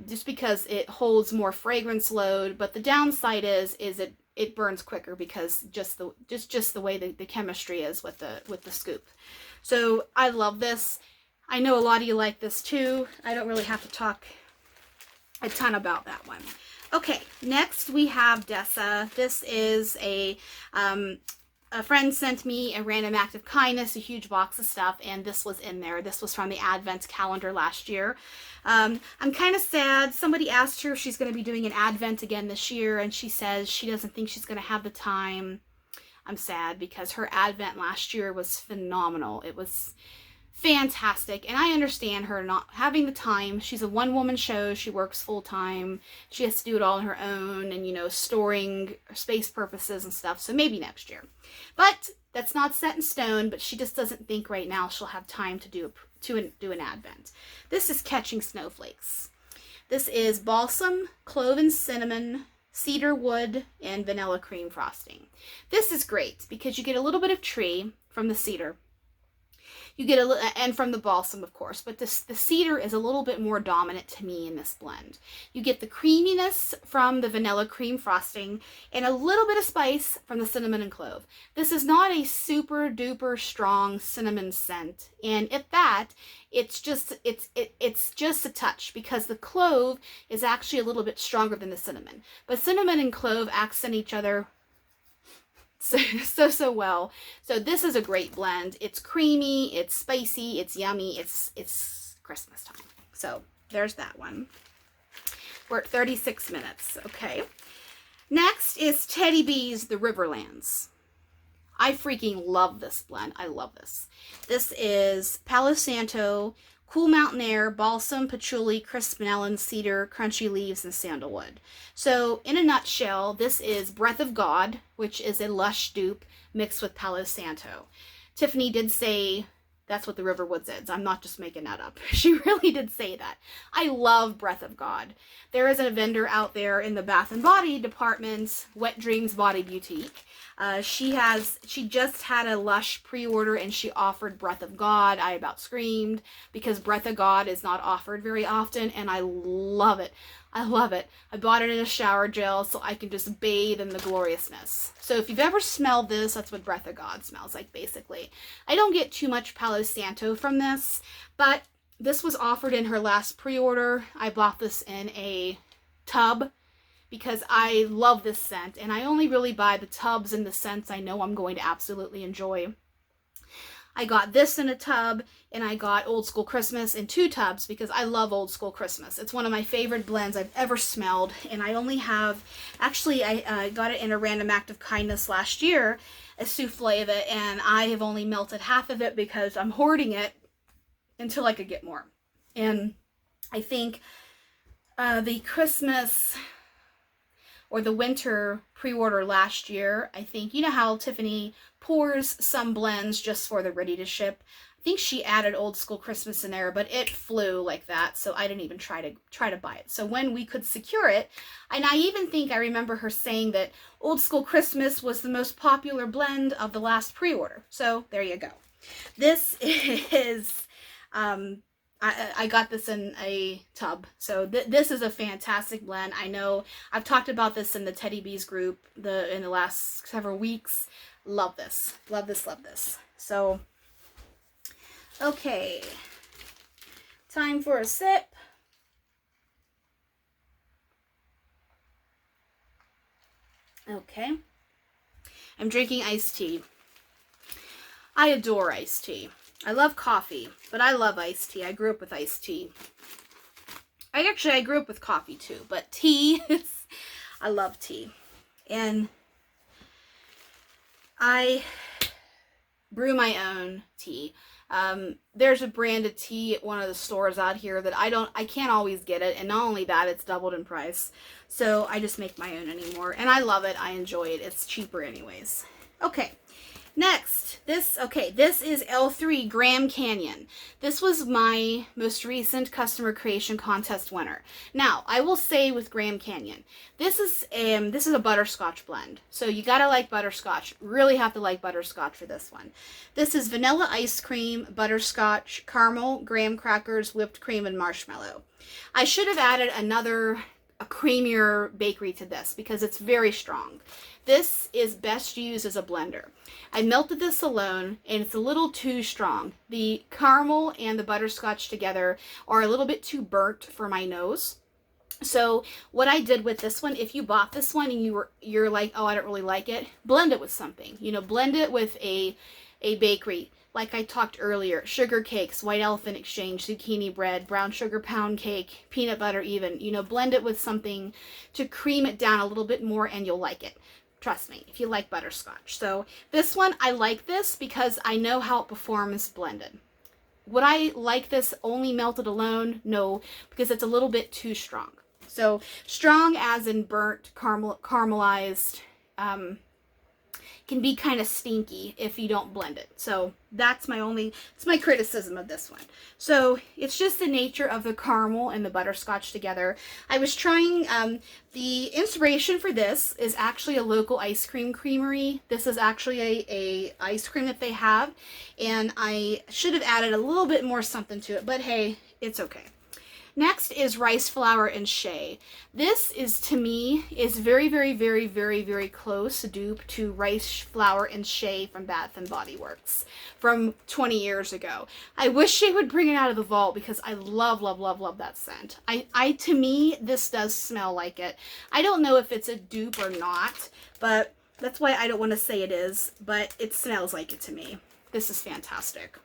just because it holds more fragrance load. But the downside is it burns quicker because just the way the chemistry is with the scoop. So I love this. I know a lot of you like this too. I don't really have to talk a ton about that one. Okay, next we have Dessa. This is a friend sent me a random act of kindness, a huge box of stuff, and this was in there. This was from the Advent calendar last year. I'm kind of sad. Somebody asked her if she's going to be doing an Advent again this year, and she says she doesn't think she's going to have the time. I'm sad because her Advent last year was phenomenal. It was fantastic, and I understand her not having the time. She's a one-woman show. She works full-time. She has to do it all on her own, and, you know, storing space purposes and stuff, so maybe next year. But that's not set in stone, but she just doesn't think right now she'll have time to do an Advent. This is Catching Snowflakes. This is balsam, clove and cinnamon, cedar wood, and vanilla cream frosting. This is great because you get a little bit of tree from the cedar. You get and from the balsam, of course, but the cedar is a little bit more dominant to me in this blend. You get the creaminess from the vanilla cream frosting and a little bit of spice from the cinnamon and clove. This is not a super duper strong cinnamon scent, and at that, it's just a touch because the clove is actually a little bit stronger than the cinnamon. But cinnamon and clove accent each other so well. So this is a great blend. It's creamy, it's spicy, it's yummy, it's Christmas time. So there's that one. We're at 36 minutes. Okay. Next is Teddy B's The Riverlands. I freaking love this blend. I love this. This is Palo Santo, Cool Mountain Air, Balsam, Patchouli, Crisp Melon, Cedar, Crunchy Leaves, and Sandalwood. So, in a nutshell, this is Breath of God, which is a Lush dupe mixed with Palo Santo. Tiffany did say that's what the Riverwoods is. I'm not just making that up. She really did say that. I love Breath of God. There is a vendor out there in the Bath and Body department, Wet Dreams Body Boutique. She just had a Lush pre-order and she offered Breath of God. I about screamed because Breath of God is not offered very often, and I love it. I love it. I bought it in a shower gel so I can just bathe in the gloriousness. So if you've ever smelled this, that's what Breath of God smells like, basically. I don't get too much Palo Santo from this, but this was offered in her last pre-order. I bought this in a tub because I love this scent, and I only really buy the tubs and the scents I know I'm going to absolutely enjoy. I got this in a tub, and I got Old School Christmas in 2 tubs because I love Old School Christmas. It's one of my favorite blends I've ever smelled, and I only have, actually I got it in a random act of kindness last year, a souffle of it, and I have only melted half of it because I'm hoarding it until I could get more. And I think the Christmas or the winter pre-order last year, I think, you know how Tiffany pours some blends just for the ready to ship? I think she added Old School Christmas in there, but it flew like that, so I didn't even try to buy it. So when we could secure it, and I even think I remember her saying that Old School Christmas was the most popular blend of the last pre-order. So there you go. This is I got this in a tub, so this is a fantastic blend. I know I've talked about this in the Teddy Bees group in the last several weeks. Love this, love this, love this. So, okay, time for a sip. Okay, I'm drinking iced tea. I adore iced tea. I love coffee, but I love iced tea. I grew up with iced tea. I grew up with coffee too, but tea, I love tea. And I brew my own tea. There's a brand of tea at one of the stores out here that I can't always get it, and not only that, it's doubled in price. So I just make my own anymore, and I love it. I enjoy it. It's cheaper anyways. Okay. Next, this is L3 Graham Canyon. This was my most recent customer creation contest winner. Now, I will say with Graham Canyon, this is a butterscotch blend. So you gotta like butterscotch. Really have to like butterscotch for this one. This is vanilla ice cream, butterscotch, caramel, graham crackers, whipped cream, and marshmallow. I should have added a creamier bakery to this because it's very strong. This is best used as a blender. I melted this alone and it's a little too strong. The caramel and the butterscotch together are a little bit too burnt for my nose. So what I did with this one, if you bought this one and you're like, oh, I don't really like it, blend it with something. You know, blend it with a bakery. Like I talked earlier, sugar cakes, white elephant exchange, zucchini bread, brown sugar pound cake, peanut butter even. You know, blend it with something to cream it down a little bit more and you'll like it. Trust me, if you like butterscotch. So this one, I like this because I know how it performs blended. Would I like this only melted alone? No, because it's a little bit too strong. So strong as in burnt, caramelized, can be kind of stinky if you don't blend it. So it's my criticism of this one. So it's just the nature of the caramel and the butterscotch together. I was trying, the inspiration for this is actually a local ice cream creamery. This is actually a ice cream that they have, and I should have added a little bit more something to it, but hey, it's okay. Next is rice flour and shea. This is, to me, is very, very, very, very, very close dupe to rice flour and shea from Bath and Body Works from 20 years ago. I wish they would bring it out of the vault because I love, love, love, love that scent. To me, this does smell like it. I don't know if it's a dupe or not, but that's why I don't want to say it is, but it smells like it to me. This is fantastic.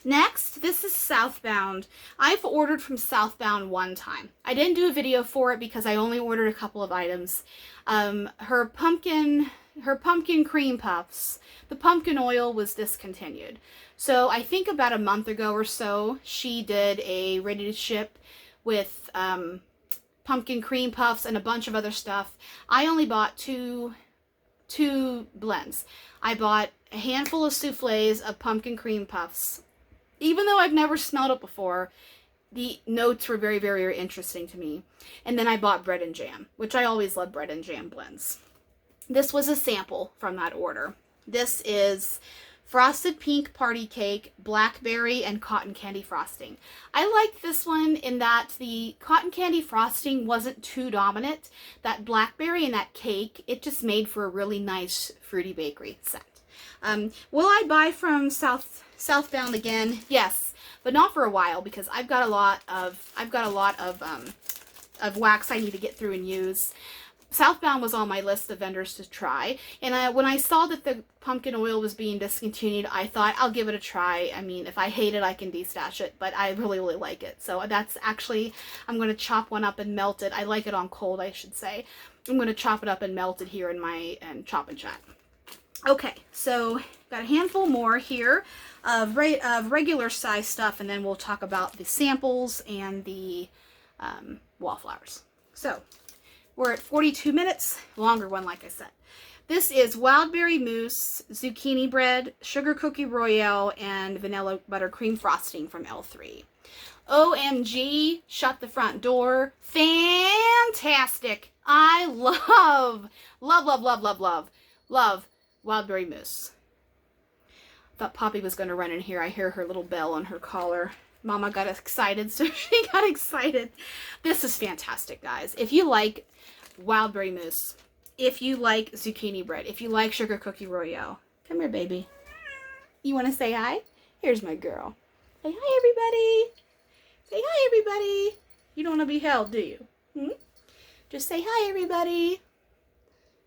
Next, this is Southbound. I've ordered from Southbound one time. I didn't do a video for it because I only ordered a couple of items. Her pumpkin cream puffs, the pumpkin oil was discontinued. So I think about a month ago or so, she did a ready to ship with pumpkin cream puffs and a bunch of other stuff. I only bought two blends. I bought a handful of souffles of pumpkin cream puffs. Even though I've never smelled it before, the notes were very, very, very interesting to me. And then I bought bread and jam, which I always love bread and jam blends. This was a sample from that order. This is frosted pink party cake, blackberry, and cotton candy frosting. I liked this one in that the cotton candy frosting wasn't too dominant. That blackberry and that cake, it just made for a really nice fruity bakery scent. Will I buy from Southbound again? Yes, but not for a while because I've got a lot of wax I need to get through and use. Southbound was on my list of vendors to try, and when I saw that the pumpkin oil was being discontinued, I thought I'll give it a try. I mean, if I hate it, I can destash it, but I really, really like it. So that's actually, I'm going to chop one up and melt it. I like it on cold, I should say. I'm going to chop it up and melt it here in my Chop and Chat. Okay, so got a handful more here of regular size stuff, and then we'll talk about the samples and the wallflowers. So we're at 42 minutes, longer one like I said. This is wildberry mousse, zucchini bread, sugar cookie royale, and vanilla buttercream frosting from L3. OMG, shut the front door. Fantastic. I love wildberry mousse. Thought Poppy was going to run in here. I hear her little bell on her collar. Mama got excited, so she got excited. This is fantastic, guys. If you like wildberry mousse, if you like zucchini bread, if you like sugar cookie royale, come here, baby. You want to say hi? Here's my girl. Say hi, everybody. Say hi, everybody. You don't want to be held, do you? Just say hi, everybody.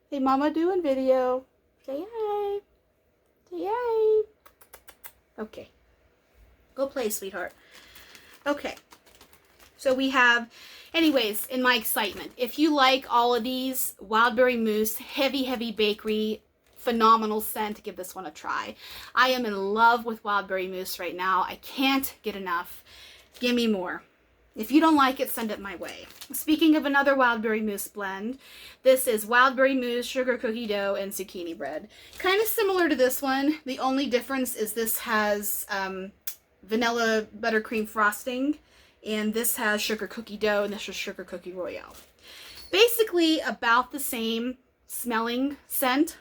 Hey, Mama doing video. Say hi. Say hi. Okay. Go play, sweetheart. Okay. So we have, anyways, in my excitement, if you like all of these, wildberry mousse, heavy, heavy bakery, phenomenal scent, give this one a try. I am in love with wildberry mousse right now. I can't get enough. Give me more. If you don't like it, send it my way. Speaking of another Wildberry Mousse blend, this is Wildberry Mousse, sugar cookie dough, and zucchini bread. Kind of similar to this one. The only difference is this has vanilla buttercream frosting, and this has sugar cookie dough, and this is sugar cookie royale. Basically about the same smelling scent,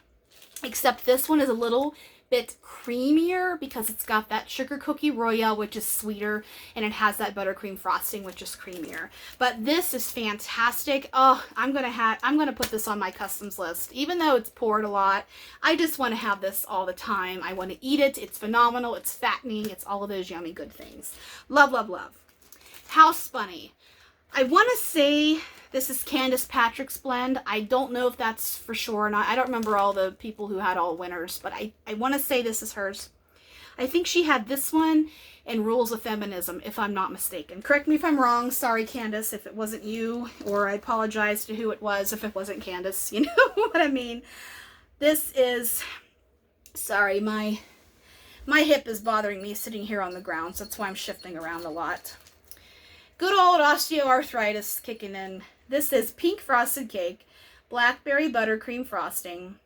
except this one is a little bit creamier because it's got that sugar cookie royale, which is sweeter, and it has that buttercream frosting, which is creamier. But this is fantastic. Oh, I'm gonna put this on my customs list. Even though it's poured a lot, I just want to have this all the time. I want to eat it. It's phenomenal. It's fattening. It's all of those yummy good things. Love, love, love. House Bunny. I want to say this is Candace Patrick's blend. I don't know if that's for sure or not. I don't remember all the people who had all winners, but I want to say this is hers. I think she had this one and Rules of Feminism, if I'm not mistaken. Correct me if I'm wrong. Sorry, Candace, if it wasn't you, or I apologize to who it was if it wasn't Candace. You know what I mean? This is, sorry, my hip is bothering me sitting here on the ground, so that's why I'm shifting around a lot. Good old osteoarthritis kicking in. This is pink frosted cake, blackberry buttercream frosting,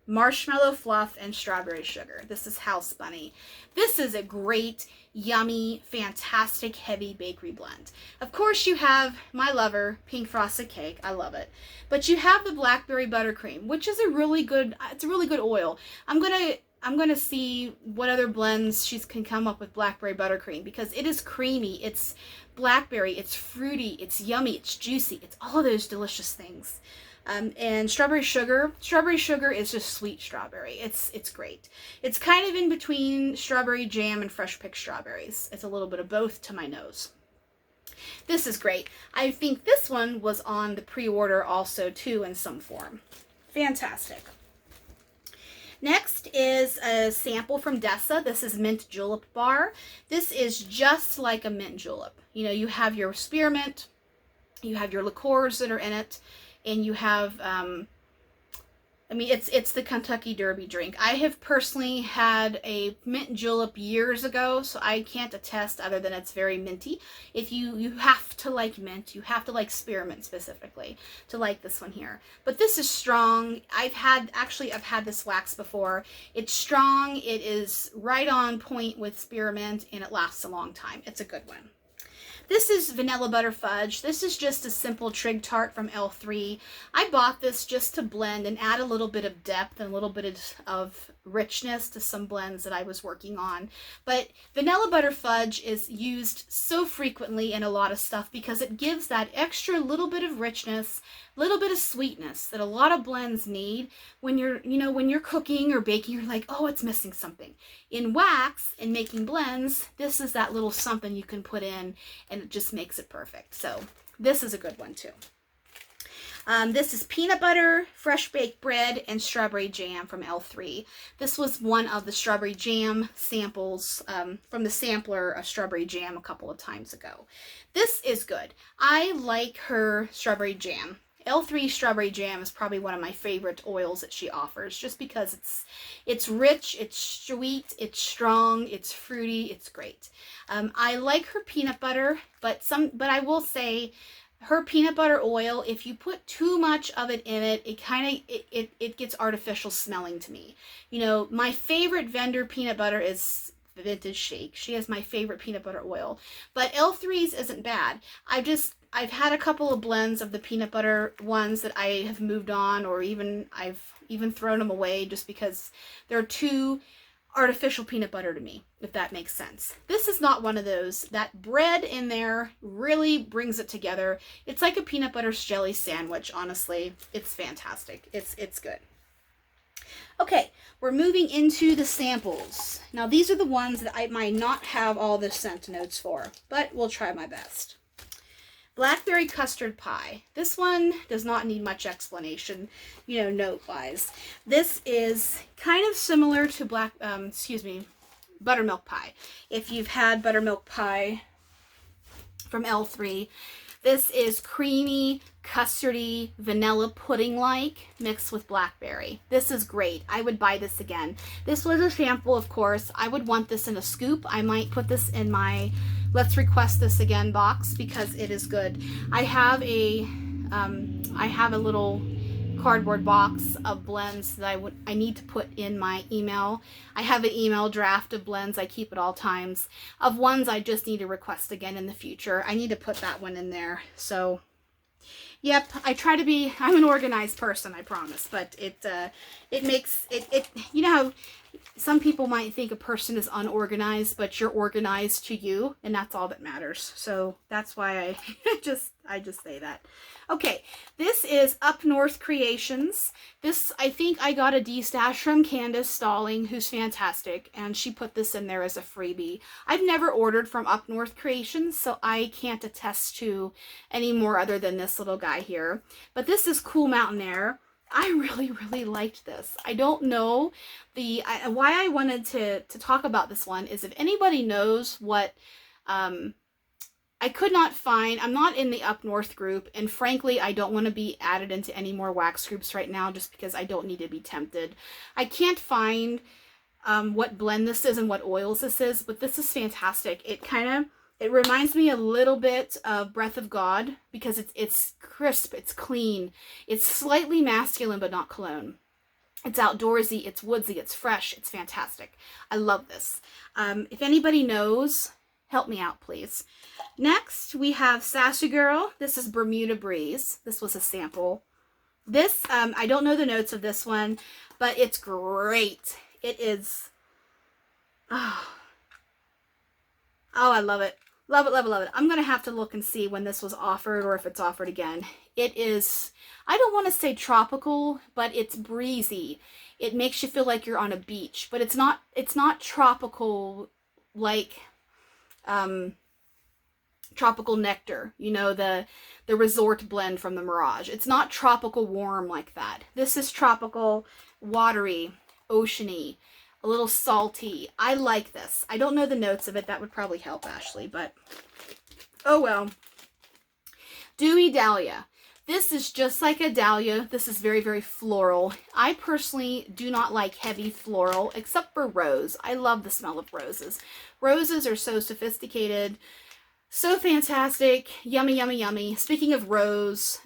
marshmallow fluff, and strawberry sugar. This is House Bunny. This is a great, yummy, fantastic, heavy bakery blend. Of course, you have my lover, pink frosted cake. I love it. But you have the blackberry buttercream, which is a really good, it's a really good oil. I'm gonna see what other blends she can come up with blackberry buttercream, because it is creamy, it's blackberry, it's fruity, it's yummy, it's juicy, it's all of those delicious things. And strawberry sugar is just sweet strawberry. It's great. It's kind of in between strawberry jam and fresh picked strawberries. It's a little bit of both to my nose. This is great. I think this one was on the pre-order also too in some form. Fantastic. Next is a sample from Dessa. This is Mint Julep Bar. This is just like a mint julep. You know, you have your spearmint, you have your liqueurs that are in it, and you have, I mean, it's the Kentucky Derby drink. I have personally had a mint julep years ago, so I can't attest other than it's very minty. If you have to like mint, you have to like spearmint specifically to like this one here. But this is strong. I've had this wax before. It's strong. It is right on point with spearmint, and it lasts a long time. It's a good one. This is Vanilla Butter Fudge. This is just a simple trig tart from L3. I bought this just to blend and add a little bit of depth and a little bit of richness to some blends that I was working on. But Vanilla Butter Fudge is used so frequently in a lot of stuff because it gives that extra little bit of richness, little bit of sweetness that a lot of blends need when you're cooking or baking. You're like, oh, it's missing something. In wax and making blends, this is that little something you can put in, and it just makes it perfect. So this is a good one too. This is peanut butter, fresh baked bread, and strawberry jam from L3. This was one of the strawberry jam samples from the sampler of strawberry jam a couple of times ago. This is good. I like her strawberry jam. L3 strawberry jam is probably one of my favorite oils that she offers, just because it's rich, it's sweet, it's strong, it's fruity, it's great. I like her peanut butter, but I will say her peanut butter oil, if you put too much of it in it, it gets artificial smelling to me. You know, my favorite vendor peanut butter is Vintage Shake. She has my favorite peanut butter oil, but L3's isn't bad. I've had a couple of blends of the peanut butter ones that I have moved on, or I've even thrown them away just because they're too artificial peanut butter to me, if that makes sense. This is not one of those. That bread in there really brings it together. It's like a peanut butter jelly sandwich, honestly. It's fantastic. It's good. Okay, we're moving into the samples. Now, these are the ones that I might not have all the scent notes for, but we'll try my best. Blackberry custard pie. This one does not need much explanation, you know, note-wise. This is kind of similar to buttermilk pie. If you've had buttermilk pie from L3, this is creamy, custardy, vanilla pudding-like mixed with blackberry. This is great. I would buy this again. This was a sample, of course. I would want this in a scoop. I might put this in my Let's Request This Again box because it is good. I have a little cardboard box of blends that I need to put in my email. I have an email draft of blends I keep at all times, of ones I just need to request again in the future. I need to put that one in there. So yep, I try to be, I'm an organized person, I promise, but it makes it, you know how some people might think a person is unorganized, but you're organized to you, and that's all that matters. So that's why I just say that. Okay, this is Up North Creations. This, I think I got a D-stash from Candace Stalling, who's fantastic, and she put this in there as a freebie. I've never ordered from Up North Creations, so I can't attest to any more other than this little guy here. But this is Cool Mountain Air. I really liked this. I don't know why I wanted to talk about this one is if anybody knows what, I could not find, I'm not in the Up North group, and frankly, I don't want to be added into any more wax groups right now just because I don't need to be tempted. I can't find what blend this is and what oils this is, but this is fantastic. It reminds me a little bit of Breath of God because it's crisp, it's clean, it's slightly masculine but not cologne. It's outdoorsy, it's woodsy, it's fresh, it's fantastic. I love this. If anybody knows, help me out, please. Next, we have Sassy Girl. This is Bermuda Breeze. This was a sample. This, I don't know the notes of this one, but it's great. It is, oh, I love it. Love it, love it, love it. I'm going to have to look and see when this was offered or if it's offered again. It is, I don't want to say tropical, but it's breezy. It makes you feel like you're on a beach, but it's not tropical like tropical nectar, you know, the resort blend from the Mirage. It's not tropical warm like that. This is tropical, watery, oceany, a little salty. I like this. I don't know the notes of it. That would probably help Ashley, but oh well. Dewy Dahlia. This is just like a dahlia. This is very floral. I personally do not like heavy floral, except for rose. I love the smell of roses. Roses are so sophisticated, so fantastic, yummy, yummy, yummy. Speaking of rose,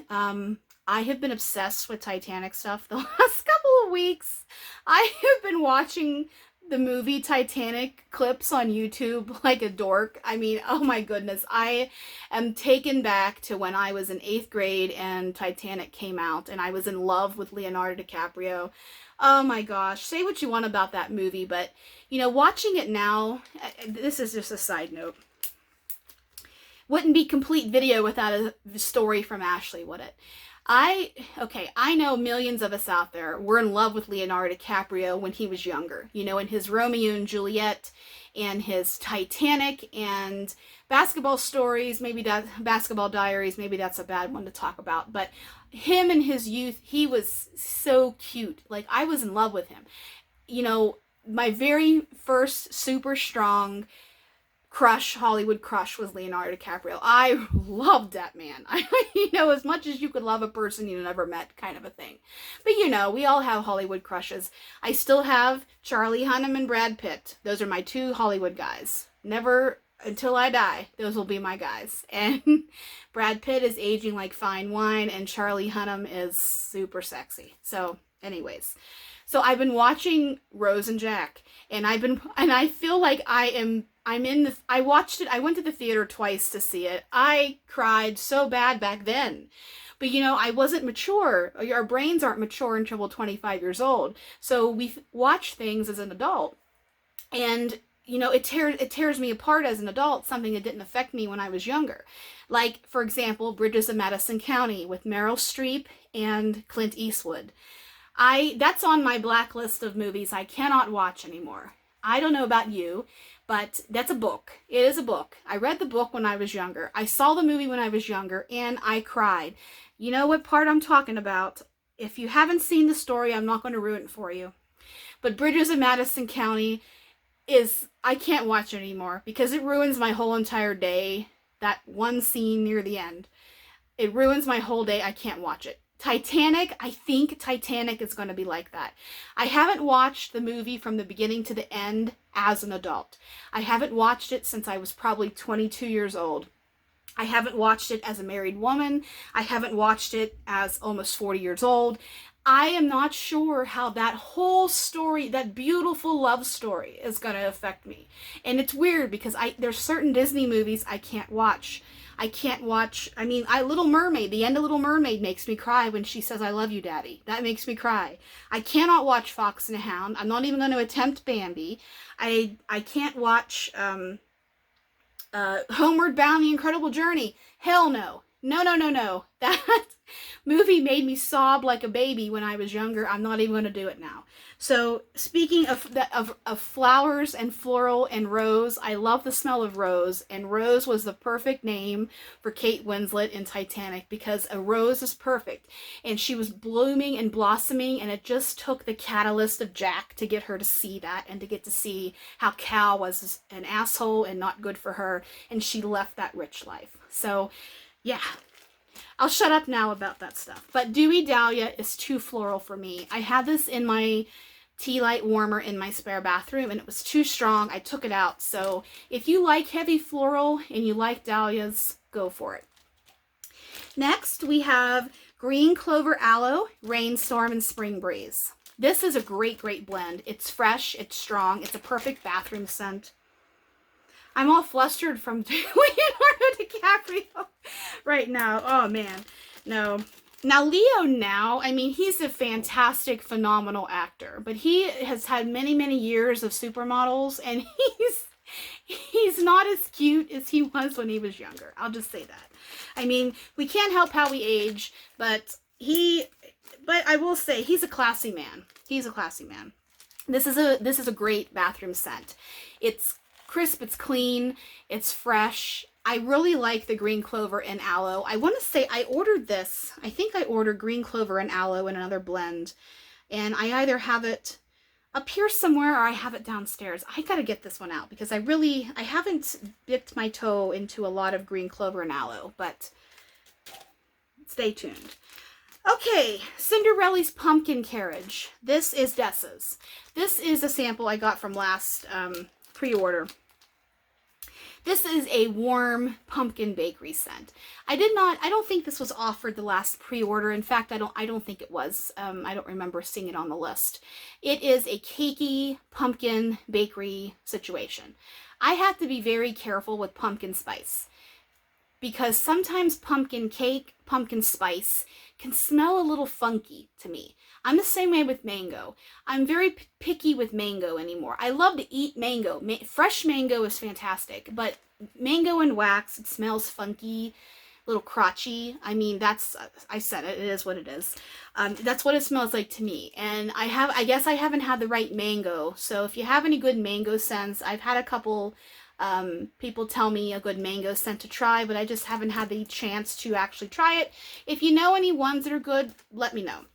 I have been obsessed with Titanic stuff the last couple of weeks. I have been watching the movie Titanic clips on YouTube like a dork. I mean, oh my goodness. I am taken back to when I was in 8th grade and Titanic came out and I was in love with Leonardo DiCaprio. Oh my gosh. Say what you want about that movie, but you know, watching it now, this is just a side note. Wouldn't be complete video without a story from Ashley, would it? I know millions of us out there were in love with Leonardo DiCaprio when he was younger. You know, in his Romeo and Juliet and his Titanic and Basketball Stories, maybe that Basketball Diaries, maybe that's a bad one to talk about. But him in his youth, he was so cute. Like, I was in love with him. You know, my very first super strong crush, Hollywood crush, was Leonardo DiCaprio. I loved that man. You know, as much as you could love a person you never met, kind of a thing. But you know, we all have Hollywood crushes. I still have Charlie Hunnam and Brad Pitt. Those are my two Hollywood guys. Never, until I die, those will be my guys. And Brad Pitt is aging like fine wine, and Charlie Hunnam is super sexy. So, anyways. So I've been watching Rose and Jack, and I feel like I watched it, I went to the theater twice to see it. I cried so bad back then. But you know, I wasn't mature. Our brains aren't mature until we're 25 years old. So we watch things as an adult. And you know, it tears me apart as an adult, something that didn't affect me when I was younger. Like, for example, Bridges of Madison County with Meryl Streep and Clint Eastwood. That's on my blacklist of movies I cannot watch anymore. I don't know about you, but that's a book. It is a book. I read the book when I was younger. I saw the movie when I was younger, and I cried. You know what part I'm talking about. If you haven't seen the story, I'm not going to ruin it for you. But Bridges of Madison County I can't watch it anymore because it ruins my whole entire day. That one scene near the end. It ruins my whole day. I can't watch it. Titanic, I think Titanic is going to be like that. I haven't watched the movie from the beginning to the end as an adult. I haven't watched it since I was probably 22 years old. I haven't watched it as a married woman. I haven't watched it as almost 40 years old. I am not sure how that whole story, that beautiful love story, is going to affect me. And it's weird because there's certain Disney movies I can't watch. Little Mermaid, the end of Little Mermaid makes me cry when she says, "I love you, Daddy." That makes me cry. I cannot watch Fox and the Hound. I'm not even going to attempt Bambi. I can't watch Homeward Bound: The Incredible Journey. Hell no. No. That movie made me sob like a baby when I was younger. I'm not even going to do it now. So speaking of flowers and floral and rose, I love the smell of rose, and Rose was the perfect name for Kate Winslet in Titanic because a rose is perfect, and she was blooming and blossoming, and it just took the catalyst of Jack to get her to see that and to get to see how Cal was an asshole and not good for her, and she left that rich life. So yeah, I'll shut up now about that stuff. But Dewy Dahlia is too floral for me. I had this in my tea light warmer in my spare bathroom, and it was too strong. I took it out. So if you like heavy floral and you like dahlias, go for it. Next, we have Green Clover Aloe, Rainstorm, and Spring Breeze. This is a great, great blend. It's fresh, it's strong, it's a perfect bathroom scent. I'm all flustered from Leonardo DiCaprio right now. Oh, man. No. Now, Leo he's a fantastic, phenomenal actor. But he has had many, many years of supermodels. And he's not as cute as he was when he was younger. I'll just say that. I mean, we can't help how we age. But I will say, he's a classy man. He's a classy man. This is a great bathroom scent. It's crisp, it's clean, it's fresh. I really like the green clover and aloe. I want to say I ordered this. I think I ordered green clover and aloe in another blend. And I either have it up here somewhere or I have it downstairs. I got to get this one out because I haven't dipped my toe into a lot of green clover and aloe, but stay tuned. Okay, Cinderella's Pumpkin Carriage. This is Dessa's. This is a sample I got from last pre-order. This is a warm pumpkin bakery scent. I don't think this was offered the last pre-order. In fact, I don't think it was. I don't remember seeing it on the list. It is a cakey pumpkin bakery situation. I have to be very careful with pumpkin spice because sometimes pumpkin cake, pumpkin spice can smell a little funky to me. I'm the same way with mango. I'm very picky with mango anymore. I love to eat mango. Fresh mango is fantastic, but mango and wax, it smells funky, a little crotchy. I mean, I said it, it is what it is. That's what it smells like to me. And I guess I haven't had the right mango. So if you have any good mango scents, I've had a couple people tell me a good mango scent to try, but I just haven't had the chance to actually try it. If you know any ones that are good, let me know.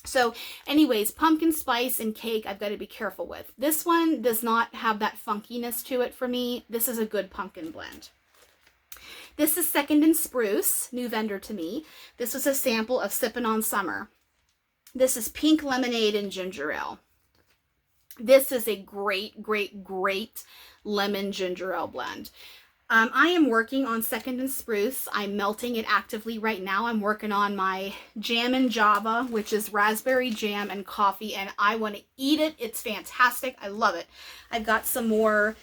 So anyways, pumpkin spice and cake I've got to be careful with. This one does not have that funkiness to it for me. This is a good pumpkin blend. This is Second and Spruce, new vendor to me. This was a sample of Sippin' on Summer. This is pink lemonade and ginger ale. This is a great, great, great lemon ginger ale blend. I am working on Second and Spruce. I'm melting it actively right now. I'm working on my jam and java, which is raspberry jam and coffee, and I want to eat it. It's fantastic. I love it. I've got some more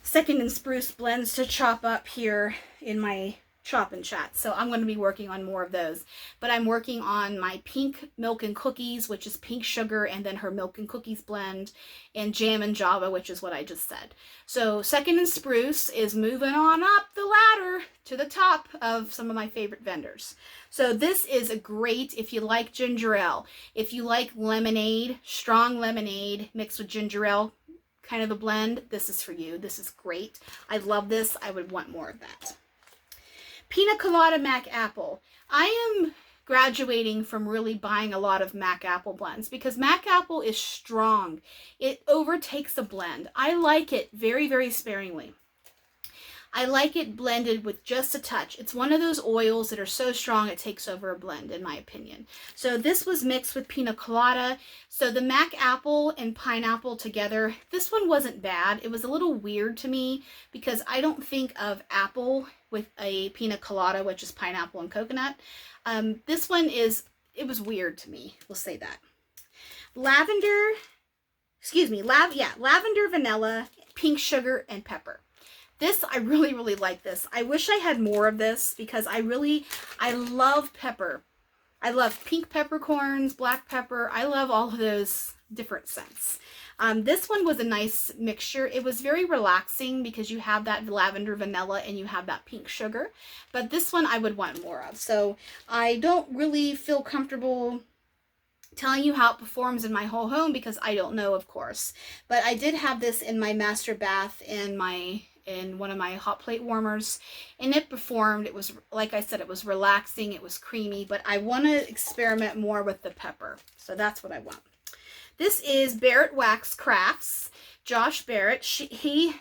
Second and Spruce blends to chop up here in my Chop and Chat. So I'm going to be working on more of those. But I'm working on my pink milk and cookies, which is pink sugar, and then her milk and cookies blend, and jam and java, which is what I just said. So Second and Spruce is moving on up the ladder to the top of some of my favorite vendors. So this is a great, if you like ginger ale, if you like lemonade, strong lemonade mixed with ginger ale, kind of a blend, this is for you. This is great. I love this. I would want more of that. Pina Colada Mac Apple. I am graduating from really buying a lot of Mac Apple blends because Mac Apple is strong. It overtakes a blend. I like it very, very sparingly. I like it blended with just a touch. It's one of those oils that are so strong it takes over a blend, in my opinion. So this was mixed with pina colada. So the Mac apple and pineapple together, this one wasn't bad. It was a little weird to me because I don't think of apple with a pina colada, which is pineapple and coconut. This one it was weird to me. We'll say that. Lavender, lavender, vanilla, pink sugar, and pepper. This, I really, really like this. I wish I had more of this because I love pepper. I love pink peppercorns, black pepper. I love all of those different scents. This one was a nice mixture. It was very relaxing because you have that lavender, vanilla, and you have that pink sugar. But this one I would want more of. So I don't really feel comfortable telling you how it performs in my whole home because I don't know, of course. But I did have this in my master bath in one of my hot plate warmers, and it performed. It was, like I said, it was relaxing, it was creamy, but I want to experiment more with the pepper. So that's what I want. This is Barrett Wax Crafts. Josh Barrett, he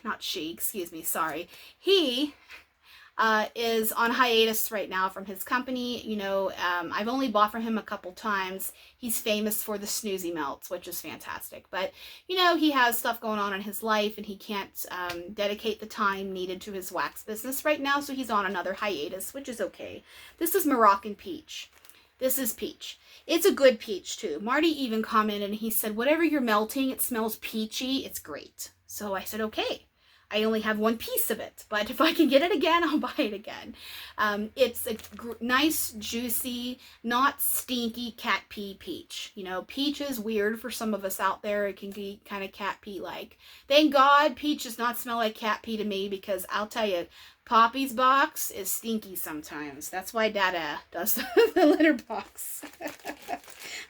is on hiatus right now from his company. You know, I've only bought from him a couple times. He's famous for the snoozy melts, which is fantastic. But, you know, he has stuff going on in his life and he can't dedicate the time needed to his wax business right now. So he's on another hiatus, which is okay. This is Moroccan Peach. This is peach. It's a good peach too. Marty even commented and he said, whatever you're melting, it smells peachy. It's great. So I said, okay. I only have one piece of it, but if I can get it again, I'll buy it again. It's a nice, juicy, not stinky cat pee peach. You know, peach is weird for some of us out there. It can be kind of cat pee-like. Thank God peach does not smell like cat pee to me because I'll tell you, Poppy's box is stinky sometimes. That's why Dada does the litter box.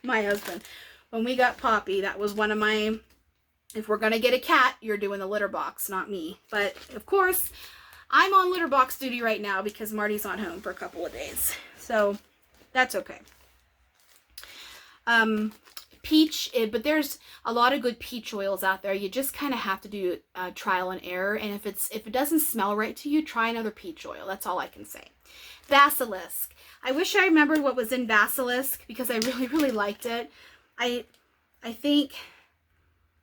My husband. When we got Poppy, that was one of my... If we're going to get a cat, you're doing the litter box, not me. But, of course, I'm on litter box duty right now because Marty's on home for a couple of days. So, that's okay. Peach, but there's a lot of good peach oils out there. You just kind of have to do trial and error. And if it doesn't smell right to you, try another peach oil. That's all I can say. Basilisk. I wish I remembered what was in Basilisk because I really, really liked it. I think...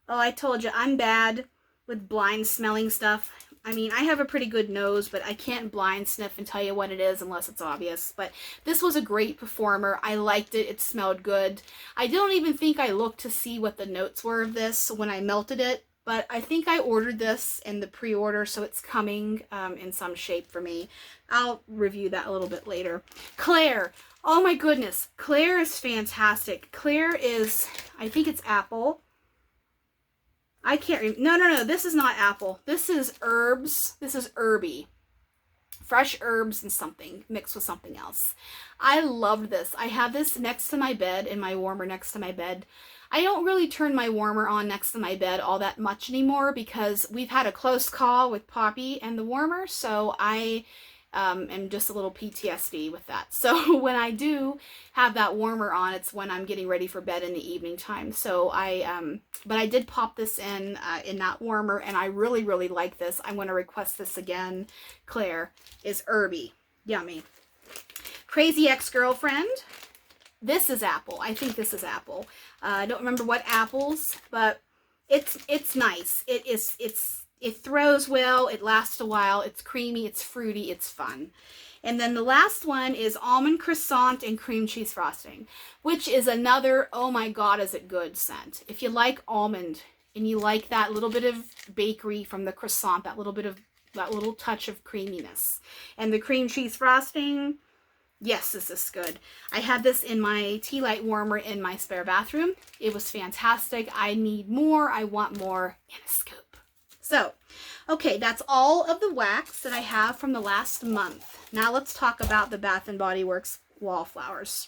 Oh, I told you, I'm bad with blind smelling stuff. I mean, I have a pretty good nose, but I can't blind sniff and tell you what it is unless it's obvious. But this was a great performer. I liked it. It smelled good. I don't even think I looked to see what the notes were of this when I melted it. But I think I ordered this in the pre-order, so it's coming in some shape for me. I'll review that a little bit later. Claire. Oh my goodness. Claire is fantastic. Claire is, I think it's apple. I can't remember. No. This is not apple. This is herbs. This is herby. Fresh herbs and something mixed with something else. I loved this. I have this next to my bed, in my warmer next to my bed. I don't really turn my warmer on next to my bed all that much anymore because we've had a close call with Poppy and the warmer. So I am just a little PTSD with that. So when I do have that warmer on, it's when I'm getting ready for bed in the evening time. So but I did pop this in that warmer and I really, really like this. I'm going to request this again. Claire is herby. Yummy. Crazy Ex-Girlfriend. This is apple. I think this is apple. I don't remember what apples, but it's nice. It throws well, it lasts a while, it's creamy, it's fruity, it's fun. And then the last one is almond croissant and cream cheese frosting, which is another, oh my god, is it good scent. If you like almond and you like that little bit of bakery from the croissant, that little touch of creaminess. And the cream cheese frosting, yes, this is good. I had this in my tea light warmer in my spare bathroom. It was fantastic. I need more. I want more in a scoop. So, okay, that's all of the wax that I have from the last month. Now let's talk about the Bath & Body Works Wallflowers.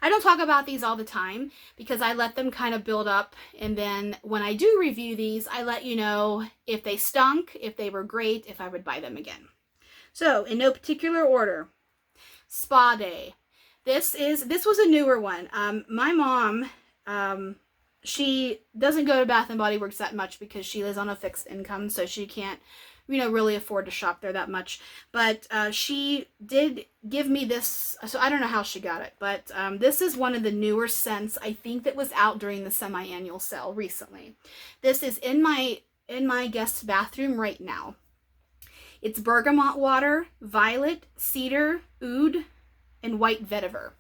I don't talk about these all the time because I let them kind of build up, and then when I do review these, I let you know if they stunk, if they were great, if I would buy them again. So, in no particular order, Spa Day. This was a newer one. My mom she doesn't go to Bath and Body Works that much because she lives on a fixed income, so she can't, really afford to shop there that much. But she did give me this, so I don't know how she got it, but this is one of the newer scents, I think, that was out during the semi-annual sale recently. This is in my guest bathroom right now. It's bergamot water, violet, cedar, oud, and white vetiver.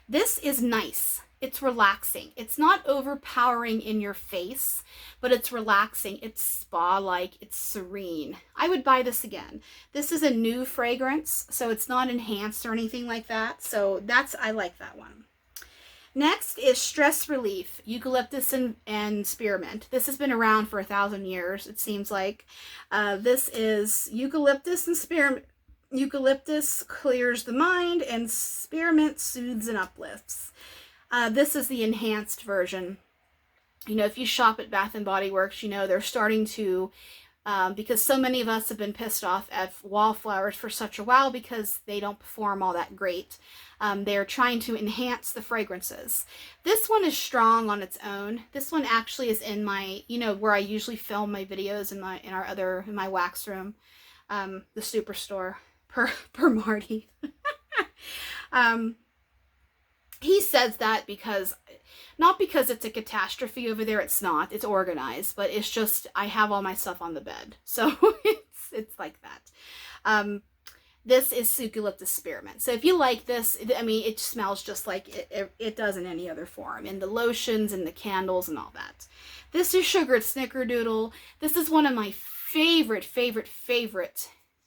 This is nice. It's relaxing. It's not overpowering in your face, but it's relaxing. It's spa-like. It's serene. I would buy this again. This is a new fragrance, so it's not enhanced or anything like that. So I like that one. Next is Stress Relief, Eucalyptus and Spearmint. This has been around for 1,000 years, it seems like. This is eucalyptus and spearmint. Eucalyptus clears the mind, and spearmint soothes and uplifts. This is the enhanced version. If you shop at Bath and Body Works, they're starting to, because so many of us have been pissed off at Wallflowers for such a while because they don't perform all that great. They're trying to enhance the fragrances. This one is strong on its own. This one actually is in my, where I usually film my videos in my wax room, the Superstore per Marty. He says that not because it's a catastrophe over there, it's not, it's organized, but it's just, I have all my stuff on the bed, so it's like that. This is eucalyptus spearmint, so if you like this, it smells just like it does in any other form, in the lotions and the candles and all that. This is sugared snickerdoodle. This is one of my favorite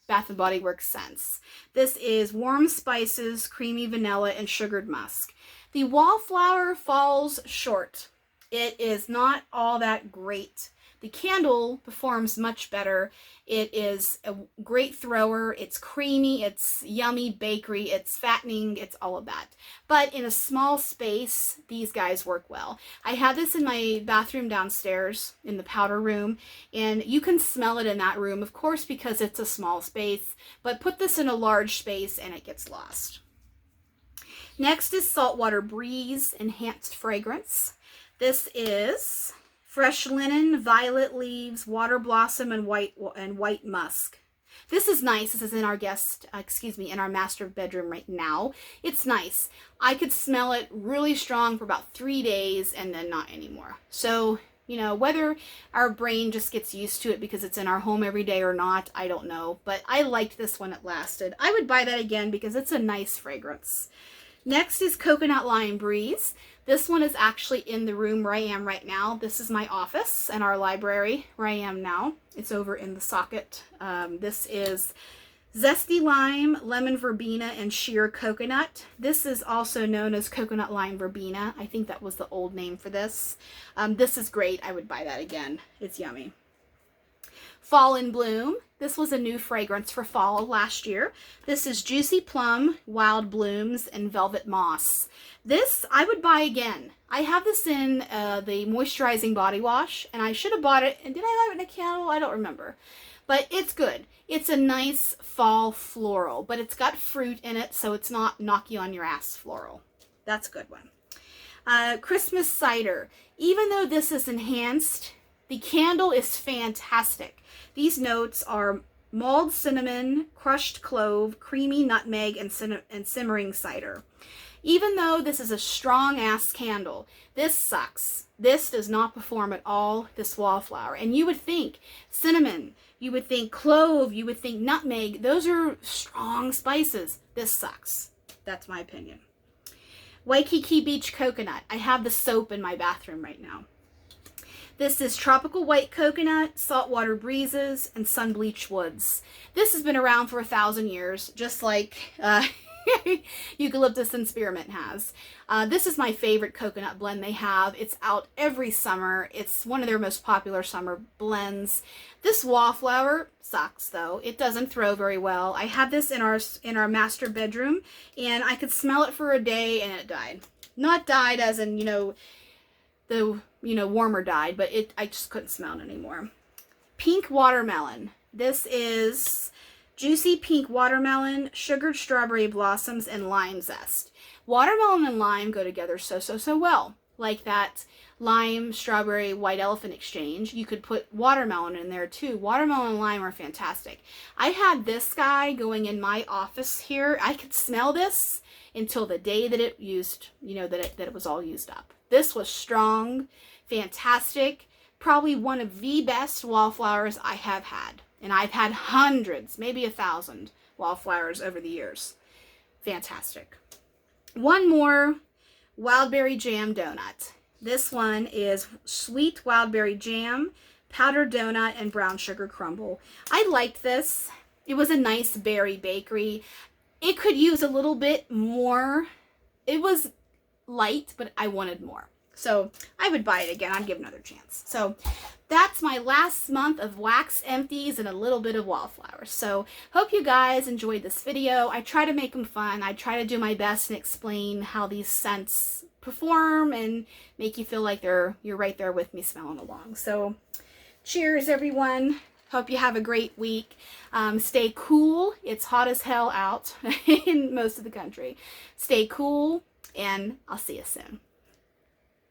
Bath and Body Works scents. This is warm spices, creamy vanilla, and sugared musk. The Wallflower falls short. It is not all that great. The candle performs much better. It is a great thrower. It's creamy. It's yummy bakery. It's fattening. It's all of that. But in a small space, these guys work well. I have this in my bathroom downstairs in the powder room, and you can smell it in that room, of course, because it's a small space. But put this in a large space and it gets lost. Next is Saltwater Breeze Enhanced Fragrance. This is fresh linen, violet leaves, water blossom, and white musk. This is nice. This is in our in our master bedroom right now. It's nice. I could smell it really strong for about 3 days and then not anymore. So, whether our brain just gets used to it because it's in our home every day or not, I don't know. But I liked this one. It lasted. I would buy that again because it's a nice fragrance. Next is Coconut Lime Breeze. This one is actually in the room where I am right now. This is my office and our library where I am now. It's over in the socket. This is Zesty Lime, Lemon Verbena, and Sheer Coconut. This is also known as Coconut Lime Verbena. I think that was the old name for this. This is great. I would buy that again. It's yummy. Fall in Bloom. This was a new fragrance for fall last year. This is Juicy Plum, Wild Blooms, and Velvet Moss. This I would buy again. I have this in the moisturizing body wash, and I should have bought it. And did I have it in a candle? I don't remember. But it's good. It's a nice fall floral, but it's got fruit in it, so it's not knock you on your ass floral. That's a good one. Christmas Cider. Even though this is enhanced, the candle is fantastic. These notes are mulled cinnamon, crushed clove, creamy nutmeg, and simmering cider. Even though this is a strong-ass candle, this sucks. This does not perform at all, this Wallflower. And you would think cinnamon, you would think clove, you would think nutmeg. Those are strong spices. This sucks. That's my opinion. Waikiki Beach Coconut. I have the soap in my bathroom right now. This is Tropical White Coconut, Saltwater Breezes, and Sun-Bleached Woods. This has been around for 1,000 years, just like Eucalyptus and Spearmint has. This is my favorite coconut blend they have. It's out every summer. It's one of their most popular summer blends. This Wallflower sucks, though. It doesn't throw very well. I had this in our master bedroom, and I could smell it for a day, and it died. Not died as in, the warmer died, but I just couldn't smell it anymore. Pink Watermelon. This is Juicy Pink Watermelon, Sugared Strawberry Blossoms, and Lime Zest. Watermelon and lime go together so well. like that lime, strawberry, white elephant exchange. You could put watermelon in there too. Watermelon and lime are fantastic. I had this guy going in my office here. I could smell this until the day that it used, that it was all used up. This was strong, fantastic, probably one of the best wallflowers I have had. And I've had hundreds, maybe 1,000 wallflowers over the years. Fantastic. One more wildberry jam donut. This one is sweet wildberry jam, powdered donut, and brown sugar crumble. I liked this. It was a nice berry bakery. It could use a little bit more. It was light, but I wanted more. So I would buy it again. I'd give it another chance. So that's my last month of wax empties and a little bit of wallflowers. So hope you guys enjoyed this video. I try to make them fun. I try to do my best and explain how these scents perform and make you feel like you're right there with me smelling along. So cheers, everyone. Hope you have a great week. Stay cool. It's hot as hell out in most of the country. Stay cool, and I'll see you soon.